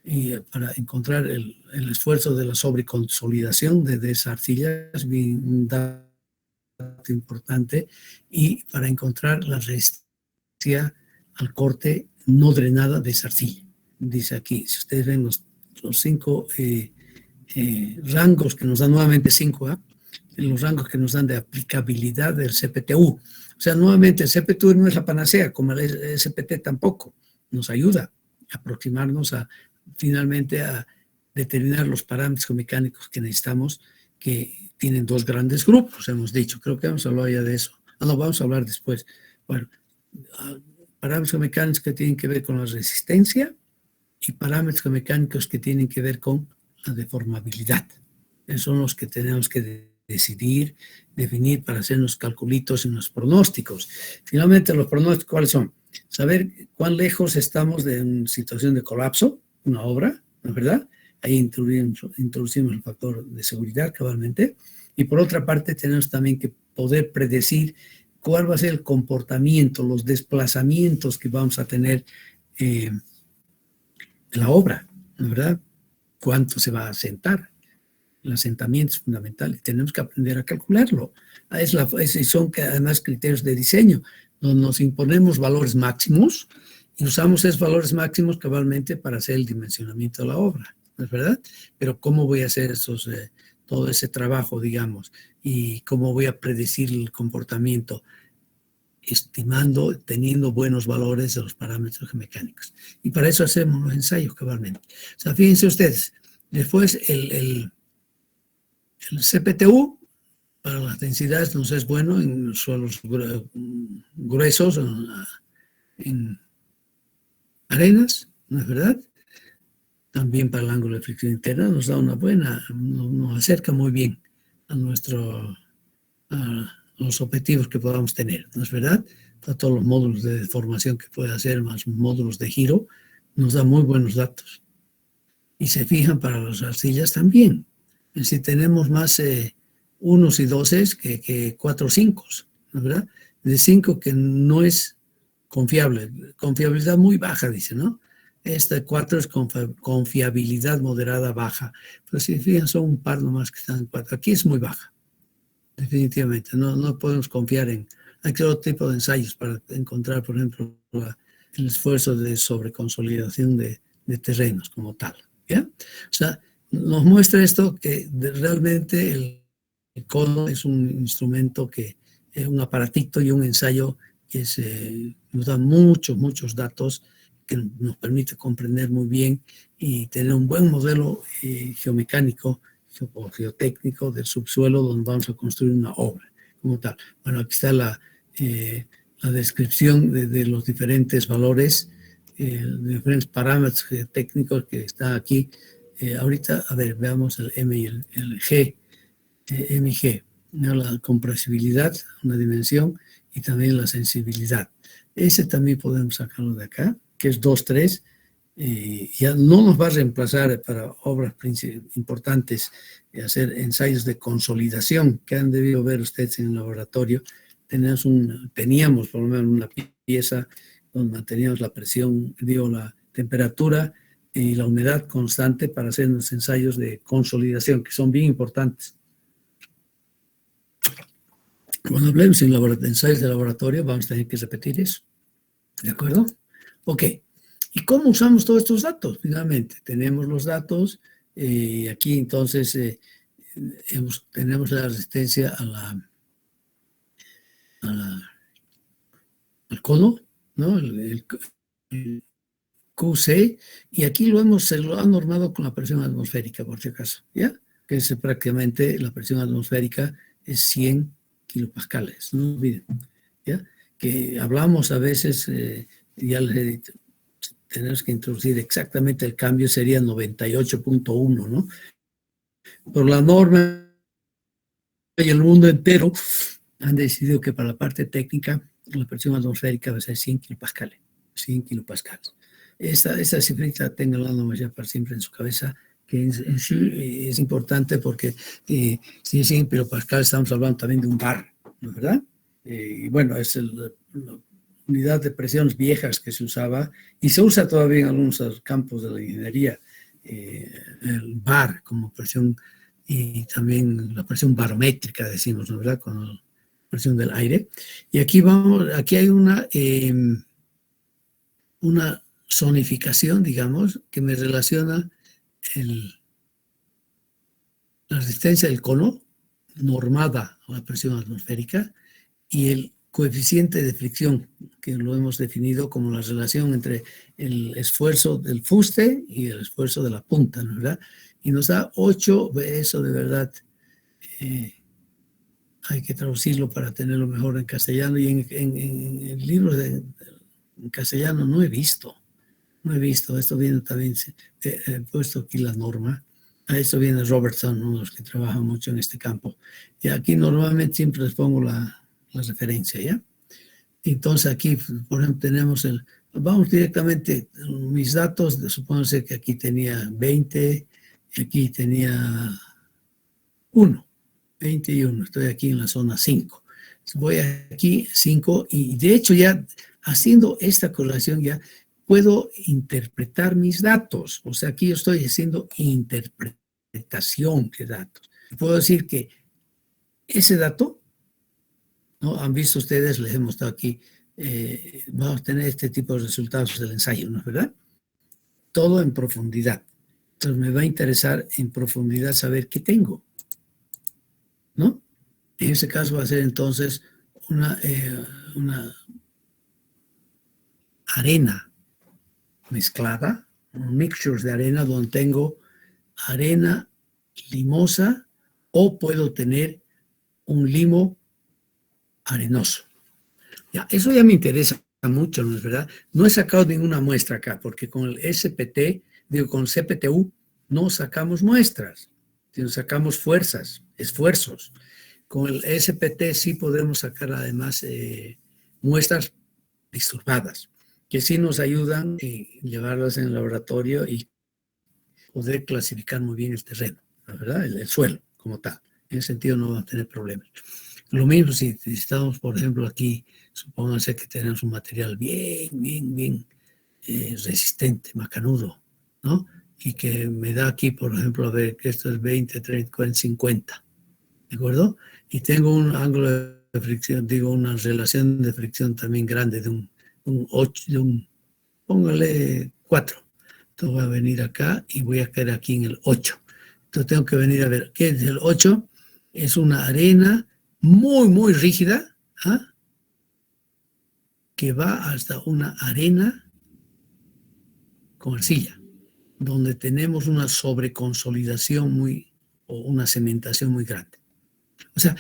y para encontrar el esfuerzo de la sobreconsolidación de esa arcilla, es un dato importante, y para encontrar la resistencia al corte no drenada de esa arcilla. Dice aquí, si ustedes ven los 5 rangos que nos dan, nuevamente 5, los rangos que nos dan de aplicabilidad del CPTU. O sea, nuevamente el CPTU no es la panacea, como el SPT tampoco. Nos ayuda a aproximarnos finalmente a determinar los parámetros mecánicos que necesitamos, que tienen 2 grandes grupos, hemos dicho. Creo que hemos hablado ya de eso. No, vamos a hablar después. Bueno, parámetros mecánicos que tienen que ver con la resistencia y parámetros mecánicos que tienen que ver con la deformabilidad. Esos son los que tenemos que definir para hacer los calculitos y los pronósticos. Finalmente, los pronósticos, ¿cuáles son? Saber cuán lejos estamos de una situación de colapso, una obra, ¿no es verdad? Ahí introducimos el factor de seguridad cabalmente. Y por otra parte, tenemos también que poder predecir cuál va a ser el comportamiento, los desplazamientos que vamos a tener en la obra, ¿no es verdad? Cuánto se va a asentar. El asentamiento es fundamental y tenemos que aprender a calcularlo. Son además criterios de diseño, donde nos imponemos valores máximos y usamos esos valores máximos cabalmente para hacer el dimensionamiento de la obra, ¿no es verdad? Pero ¿cómo voy a hacer todo ese trabajo, digamos, y cómo voy a predecir el comportamiento? Estimando, teniendo buenos valores de los parámetros mecánicos. Y para eso hacemos los ensayos cabalmente. O sea, fíjense ustedes, después el CPTU para las densidades nos es bueno en suelos gruesos, en arenas, ¿no es verdad? También para el ángulo de fricción interna nos da una buena, nos acerca muy bien a los objetivos que podamos tener, ¿no es verdad? Para todos los módulos de deformación que puede hacer, más módulos de giro, nos da muy buenos datos. Y se fijan para las arcillas también. Es decir, tenemos más 1s y 2s que 4 o 5, ¿no es verdad? De 5 que no es confiable, confiabilidad muy baja, dice, ¿no? Esta 4 es confiabilidad moderada baja. Pero si fijan, son un par nomás que están en 4. Aquí es muy baja, definitivamente. No podemos confiar en... Hay que otro tipo de ensayos para encontrar, por ejemplo, el esfuerzo de sobreconsolidación de terrenos como tal, ¿ya? O sea, nos muestra esto que realmente el cono es un instrumento que es un aparatito y un ensayo que nos da muchos datos que nos permite comprender muy bien y tener un buen modelo geomecánico o geotécnico del subsuelo donde vamos a construir una obra como tal. Bueno, aquí está la descripción de los diferentes valores, de diferentes parámetros técnicos que está aquí. Ahorita, a ver, veamos el M y el G, M y G, ¿no? La compresibilidad, una dimensión, y también la sensibilidad. Ese también podemos sacarlo de acá, que es 2,3. Ya no nos va a reemplazar para obras importantes hacer ensayos de consolidación que han debido ver ustedes en el laboratorio. Teníamos por lo menos una pieza donde manteníamos la presión, la temperatura y la humedad constante para hacer los ensayos de consolidación, que son bien importantes. Cuando hablemos en ensayos de laboratorio, vamos a tener que repetir eso. ¿De acuerdo? Ok. ¿Y cómo usamos todos estos datos? Finalmente, tenemos los datos. Aquí entonces tenemos la resistencia al cono, ¿no? El QC, y aquí se lo han normado con la presión atmosférica, por si acaso, ¿ya? Que es prácticamente la presión atmosférica es 100 kilopascales, no olviden, ¿ya? Que hablamos a veces, ya les he dicho, tenemos que introducir exactamente el cambio, sería 98.1, ¿no? Por la norma y el mundo entero han decidido que para la parte técnica la presión atmosférica va a ser 100 kilopascales. 100 kilopascales. Esa cifrita ténganla nomás ya para siempre en su cabeza, que en sí es importante porque si es 100 kilopascales estamos hablando también de un bar, ¿no es verdad? Y bueno, es la unidad de presiones viejas que se usaba y se usa todavía en algunos campos de la ingeniería, el bar como presión y también la presión barométrica, decimos, ¿no? ¿Verdad? Con la presión del aire. Y aquí hay una zonificación, digamos, que me relaciona la resistencia del cono normada a la presión atmosférica y el coeficiente de fricción, que lo hemos definido como la relación entre el esfuerzo del fuste y el esfuerzo de la punta, ¿no? ¿Verdad? Y nos da 8, eso de verdad hay que traducirlo para tenerlo mejor en castellano, y en libros en castellano no he visto, esto viene también, he puesto aquí la norma. A eso viene Robertson, uno de los que trabaja mucho en este campo. Y aquí normalmente siempre les pongo la referencia, ¿ya? Entonces aquí, por ejemplo, tenemos vamos directamente, mis datos, supónganse que aquí tenía 20, y aquí tenía 1, 21, estoy aquí en la zona 5. Voy aquí 5 y de hecho ya haciendo esta correlación ya puedo interpretar mis datos. O sea, aquí yo estoy haciendo interpretación de datos. Puedo decir que ese dato, ¿no? Han visto ustedes, les hemos dado aquí, vamos a tener este tipo de resultados del ensayo, ¿no es verdad? Todo en profundidad. Entonces me va a interesar en profundidad saber qué tengo, ¿no? En ese caso va a ser entonces una arena mezclada, mixtures de arena donde tengo arena limosa o puedo tener un limo arenoso. Ya, eso ya me interesa mucho, ¿no es verdad? No he sacado ninguna muestra acá porque con el SPT, con CPTU no sacamos muestras, sino sacamos esfuerzos. Con el SPT sí podemos sacar además muestras disturbadas, que sí nos ayudan en llevarlas en el laboratorio y poder clasificar muy bien el terreno, ¿la verdad? El suelo como tal. En ese sentido no vamos a tener problemas. Lo mismo si estamos, por ejemplo, aquí, supónganse que tenemos un material bien resistente, macanudo, ¿no? Y que me da aquí, por ejemplo, a ver, que esto es 20, 30, 40, 50, ¿de acuerdo? Y tengo un ángulo de fricción, digo, una relación de fricción también grande de un 8, póngale 4. Entonces voy a venir acá y voy a caer aquí en el 8. Entonces tengo que venir a ver, ¿qué es el 8? Es una arena muy rígida, ¿ah? Que va hasta una arena con arcilla, donde tenemos una sobreconsolidación o una cementación muy grande. O sea,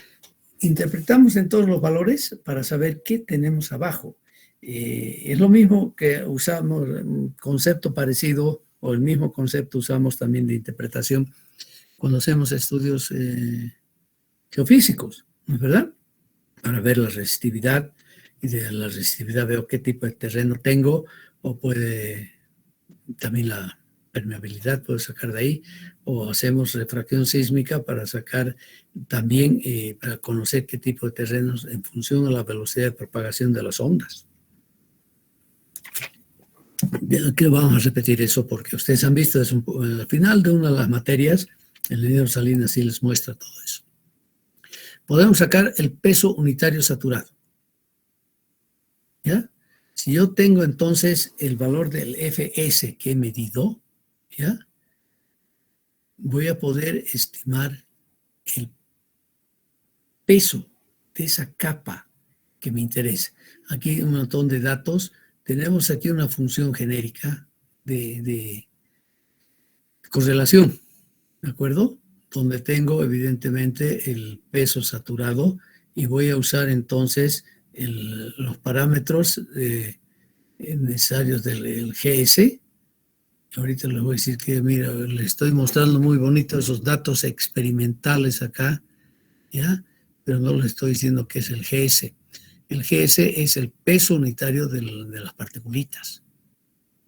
interpretamos en todos los valores para saber qué tenemos abajo. Es lo mismo que usamos, un concepto parecido, o el mismo concepto usamos también de interpretación cuando hacemos estudios geofísicos, ¿no es verdad? Para ver la resistividad, y de la resistividad veo qué tipo de terreno tengo, o también la permeabilidad puedo sacar de ahí, o hacemos refracción sísmica para sacar también, para conocer qué tipo de terrenos en función a la velocidad de propagación de las ondas. Que vamos a repetir eso porque ustedes han visto, al final de una de las materias, el ingeniero Salinas sí les muestra todo eso. Podemos sacar el peso unitario saturado. ¿Ya? Si yo tengo entonces el valor del FS que he medido, ¿ya? Voy a poder estimar el peso de esa capa que me interesa. Aquí hay un montón de datos. Tenemos aquí una función genérica de correlación, ¿de acuerdo? Donde tengo evidentemente el peso saturado y voy a usar entonces los parámetros necesarios del GS. Ahorita les voy a decir que, mira, les estoy mostrando muy bonito esos datos experimentales acá, ¿ya? Pero no les estoy diciendo qué es el GS. El GS es el peso unitario de las particulitas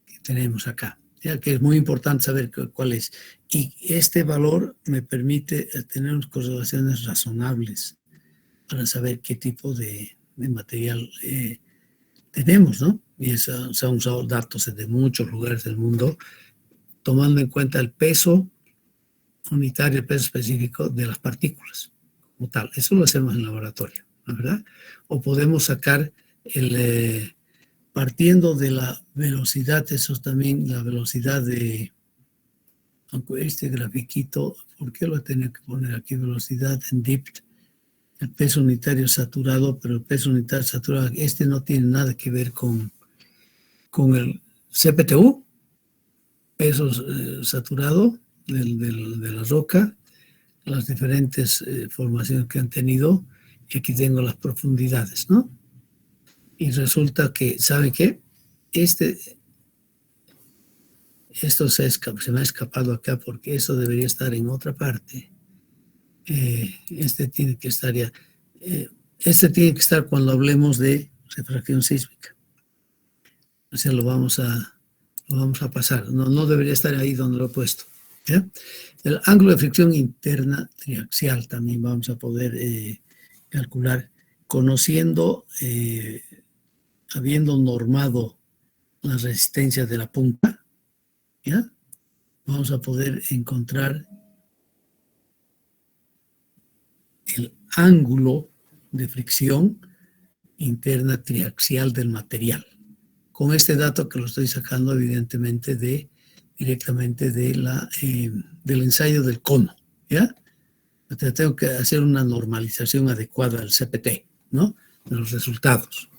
que tenemos acá, ya que es muy importante saber cuál es. Y este valor me permite tener correlaciones razonables para saber qué tipo de material tenemos, ¿no? Y se han usado datos de muchos lugares del mundo, tomando en cuenta el peso unitario, el peso específico de las partículas, como tal. Eso lo hacemos en laboratorio, ¿no es verdad? O podemos sacar partiendo de la velocidad, eso también, la velocidad de, aunque este grafiquito, ¿por qué lo tenía que poner aquí? Velocidad en DIPT, el peso unitario saturado, pero el peso unitario saturado, este no tiene nada que ver con el CPTU, peso saturado de la roca, las diferentes formaciones que han tenido, y aquí tengo las profundidades, ¿no? Y resulta que, ¿saben qué? Esto se me ha escapado acá porque eso debería estar en otra parte. Este tiene que estar ya. Este tiene que estar cuando hablemos de refracción sísmica. O sea, lo vamos a pasar. No debería estar ahí donde lo he puesto. ¿Ya? El ángulo de fricción interna triaxial también vamos a poder calcular conociendo, habiendo normado las resistencias de la punta, ¿ya? Vamos a poder encontrar el ángulo de fricción interna triaxial del material. Con este dato que lo estoy sacando evidentemente directamente del ensayo del cono, ¿ya? O sea, tengo que hacer una normalización adecuada al CPT, ¿no? De los resultados.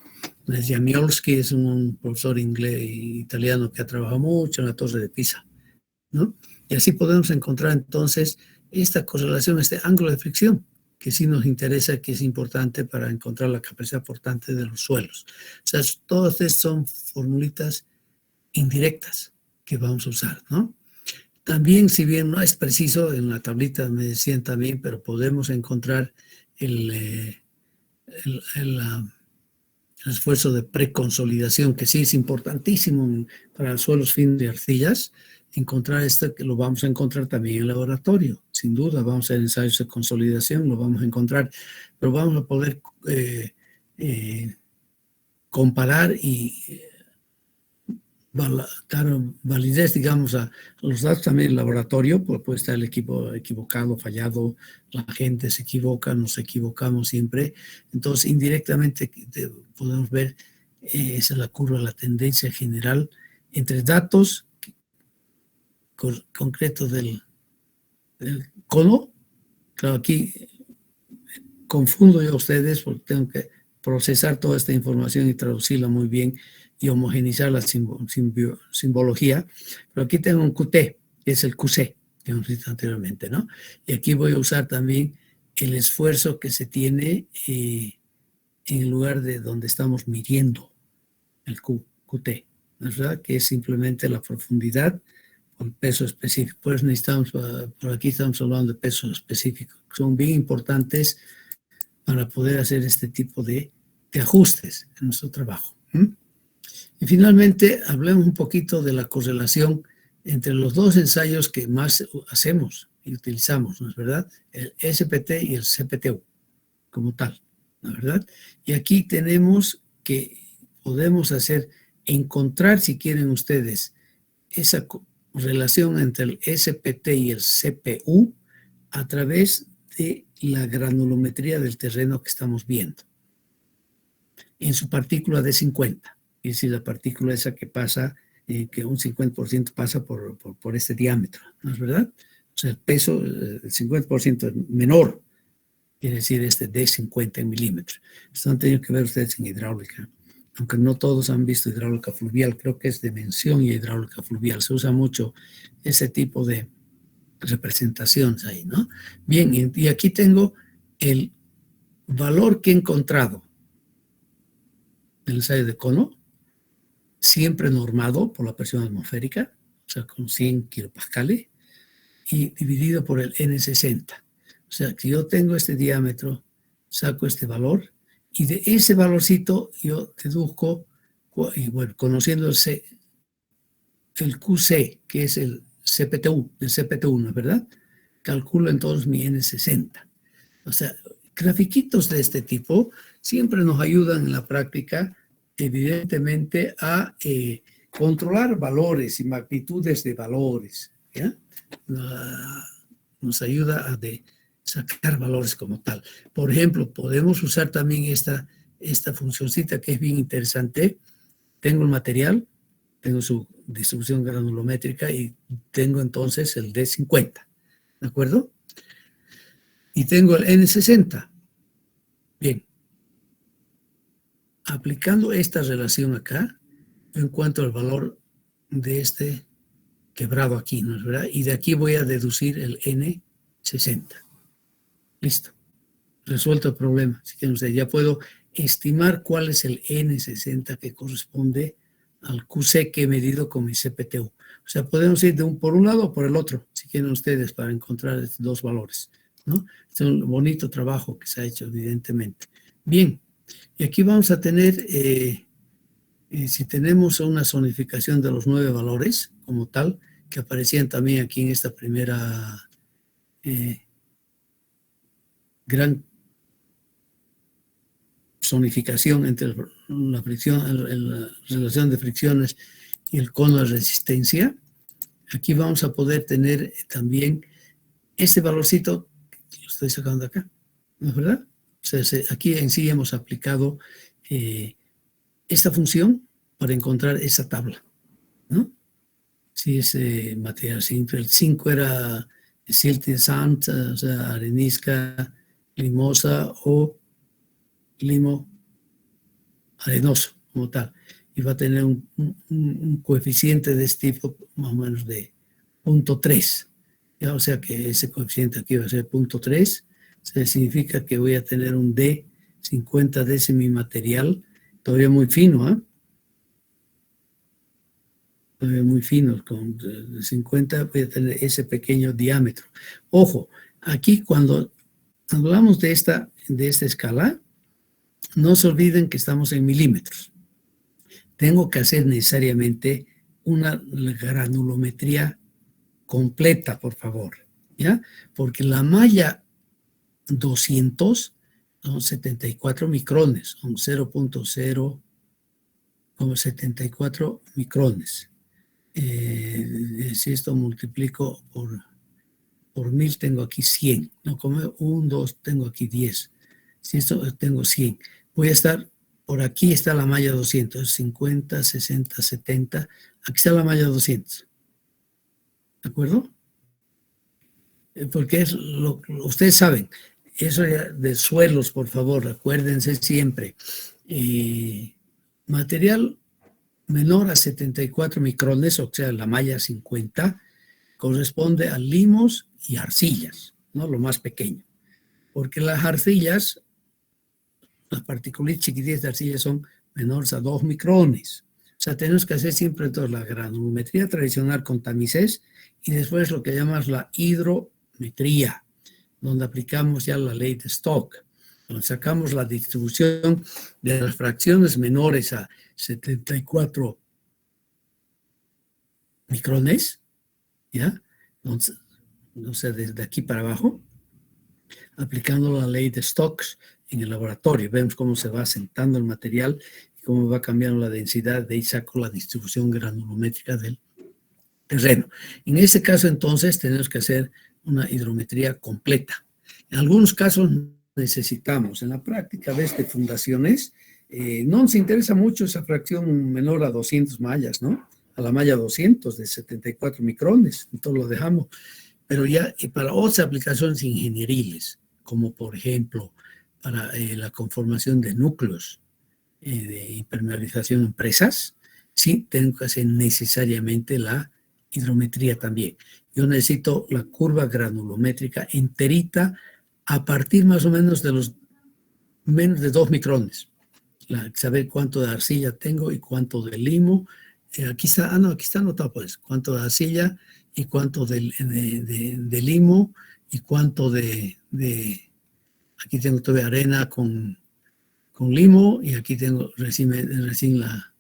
Jamiolski es un profesor inglés italiano que ha trabajado mucho en la Torre de Pisa, ¿no? Y así podemos encontrar entonces esta correlación, este ángulo de fricción, que sí nos interesa, que es importante para encontrar la capacidad portante de los suelos. O sea, todas estas son formulitas indirectas que vamos a usar, ¿no? También, si bien no es preciso, en la tablita me decían también, pero podemos encontrar el esfuerzo de preconsolidación, que sí es importantísimo para los suelos finos de arcillas. Encontrar esto, que lo vamos a encontrar también en el laboratorio, sin duda. Vamos a hacer ensayos de consolidación, lo vamos a encontrar, pero vamos a poder comparar y dar validez, digamos, a los datos también en el laboratorio, porque puede estar el equipo equivocado, fallado, la gente se equivoca, nos equivocamos siempre. Entonces, indirectamente podemos ver, esa es la curva, la tendencia general entre datos concretos del cono. Claro, aquí confundo yo a ustedes porque tengo que procesar toda esta información y traducirla muy bien y homogenizar la simbología, pero aquí tengo un QT, que es el QC, que hemos visto anteriormente, ¿no? Y aquí voy a usar también el esfuerzo que se tiene en el lugar de donde estamos midiendo el QT, ¿no es verdad? Que es simplemente la profundidad con peso específico. Pues necesitamos, por aquí estamos hablando de pesos específicos, que son bien importantes para poder hacer este tipo de ajustes en nuestro trabajo. Y finalmente, hablemos un poquito de la correlación entre los dos ensayos que más hacemos y utilizamos, ¿no es verdad? El SPT y el CPTU, como tal, ¿no es verdad? Y aquí tenemos que podemos encontrar, si quieren ustedes, esa relación entre el SPT y el CPU a través de la granulometría del terreno que estamos viendo en su partícula de 50. Es decir, la partícula esa que pasa, que un 50% pasa por este diámetro, ¿no es verdad? O sea, el peso, el 50% es menor, quiere decir de 50 milímetros. Esto han tenido que ver ustedes en hidráulica, aunque no todos han visto hidráulica fluvial, creo que es de mención y hidráulica fluvial. Se usa mucho ese tipo de representaciones ahí, ¿no? Bien, y aquí tengo el valor que he encontrado en el ensayo de cono, siempre normado por la presión atmosférica, o sea, con 100 kilopascales, y dividido por el N60. O sea, que yo tengo este diámetro, saco este valor, y de ese valorcito yo deduzco, y bueno, conociendo el QC, que es el CPTU, ¿no es verdad? Calculo entonces mi N60. O sea, grafiquitos de este tipo siempre nos ayudan en la práctica, evidentemente, a controlar valores y magnitudes de valores, ¿ya? Nos ayuda a sacar valores como tal. Por ejemplo, podemos usar también esta funcioncita que es bien interesante. Tengo el material, tengo su distribución granulométrica y tengo entonces el D50, ¿de acuerdo? Y tengo el N60. Bien. Aplicando esta relación acá, yo encuentro el valor de este quebrado aquí, ¿no es verdad? Y de aquí voy a deducir el N60. Listo. Resuelto el problema. Así que ya puedo estimar cuál es el N60 que corresponde al QC que he medido con mi CPTU. O sea, podemos ir por un lado o por el otro, si quieren ustedes, para encontrar estos dos valores, ¿no? Es un bonito trabajo que se ha hecho, evidentemente. Bien, y aquí vamos a tener, si tenemos una zonificación de los 9 valores, como tal, que aparecían también aquí en esta primera gran zonificación entre la fricción, la relación de fricciones y el cono de resistencia. Aquí vamos a poder tener también este valorcito que lo estoy sacando acá, ¿no es verdad? O sea, aquí en sí hemos aplicado esta función para encontrar esa tabla, ¿no? Si es material simple, el 5 era silty sand, o sea, arenisca limosa o limo arenoso, como tal. Y va a tener un coeficiente de este tipo, más o menos de 0.3. ¿Ya? O sea que ese coeficiente aquí va a ser 0.3. O sea, significa que voy a tener un D50 de ese mi material, todavía muy fino, ¿eh? Todavía muy fino, con 50 voy a tener ese pequeño diámetro. Ojo, aquí cuando hablamos de esta escala, no se olviden que estamos en milímetros. Tengo que hacer necesariamente una granulometría completa, por favor, ¿ya? Porque la malla 200 son 74 micrones, son 0.074 micrones. Si esto multiplico por 1000, tengo aquí 100. No, como 1, 2, tengo aquí 10. Si esto tengo 100. Voy a estar, por aquí está la malla 200, 50, 60, 70. Aquí está la malla 200. ¿De acuerdo? Porque ustedes saben, eso de suelos, por favor, acuérdense siempre. Material menor a 74 micrones, o sea, la malla 50, corresponde a limos y arcillas, ¿no? Lo más pequeño. Porque las arcillas, las partículas chiquititas de arcilla son menores a 2 micrones. O sea, tenemos que hacer siempre toda la granulometría tradicional con tamices y después lo que llamamos la hidrometría, donde aplicamos ya la ley de Stock, donde sacamos la distribución de las fracciones menores a 74 micrones, ¿ya? Entonces, o sea, desde aquí para abajo, aplicando la ley de Stokes en el laboratorio. Vemos cómo se va asentando el material y cómo va cambiando la densidad. De ahí saco la distribución granulométrica del terreno. En este caso, entonces, tenemos que hacer una hidrometría completa. En algunos casos necesitamos, en la práctica de fundaciones, no nos interesa mucho esa fracción menor a 200 mallas, ¿no? A la malla 200 de 74 micrones, entonces lo dejamos. Pero ya para otras aplicaciones ingenieriles, como por ejemplo para la conformación de núcleos de impermeabilización en presas, sí tengo que hacer necesariamente la hidrometría también. Yo necesito la curva granulométrica enterita a partir más o menos de los menos de 2 micrones. Saber cuánto de arcilla tengo y cuánto de limo. Aquí está anotado pues, cuánto de arcilla y cuánto de limo y cuánto aquí tengo todavía arena con limo y aquí tengo recién la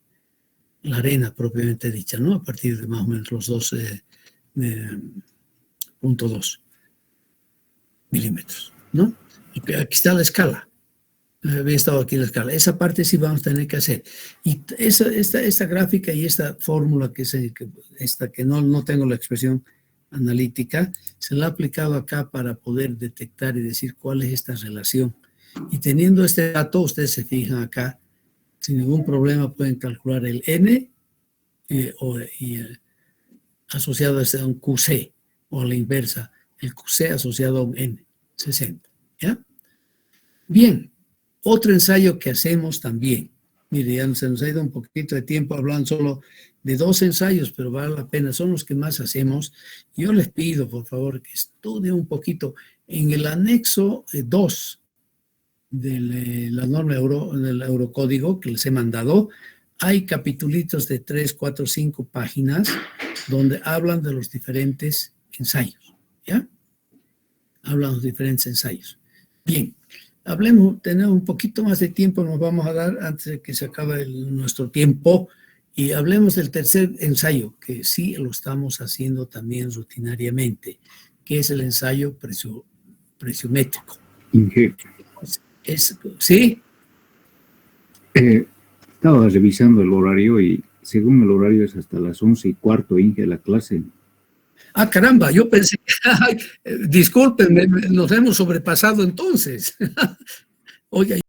arena propiamente dicha, ¿no? A partir de más o menos los 12.2 milímetros, ¿no? Aquí está la escala. Había estado aquí la escala. Esa parte sí vamos a tener que hacer. Y esta gráfica y esta fórmula que no tengo la expresión analítica, se la ha aplicado acá para poder detectar y decir cuál es esta relación. Y teniendo este dato, ustedes se fijan acá, sin ningún problema pueden calcular el N asociado a un QC, o a la inversa, el QC asociado a un N, 60. ¿Ya? Bien, otro ensayo que hacemos también. Mire, ya se nos ha ido un poquito de tiempo hablando solo de 2 ensayos, pero vale la pena, son los que más hacemos. Yo les pido, por favor, que estudien un poquito. En el anexo 2 de la norma del Eurocódigo que les he mandado, hay capitulitos de 3, 4, 5 páginas donde hablan de los diferentes ensayos, ¿ya? Hablan de los diferentes ensayos. Bien, tenemos un poquito más de tiempo, nos vamos a dar antes de que se acabe nuestro tiempo, y hablemos del tercer ensayo, que sí lo estamos haciendo también rutinariamente, que es el ensayo presiométrico. Inge, ¿sí? Estaba revisando el horario y según el horario es hasta las 11:15, Inge, la clase. Ah, caramba, yo pensé, discúlpenme, nos hemos sobrepasado entonces. Oye,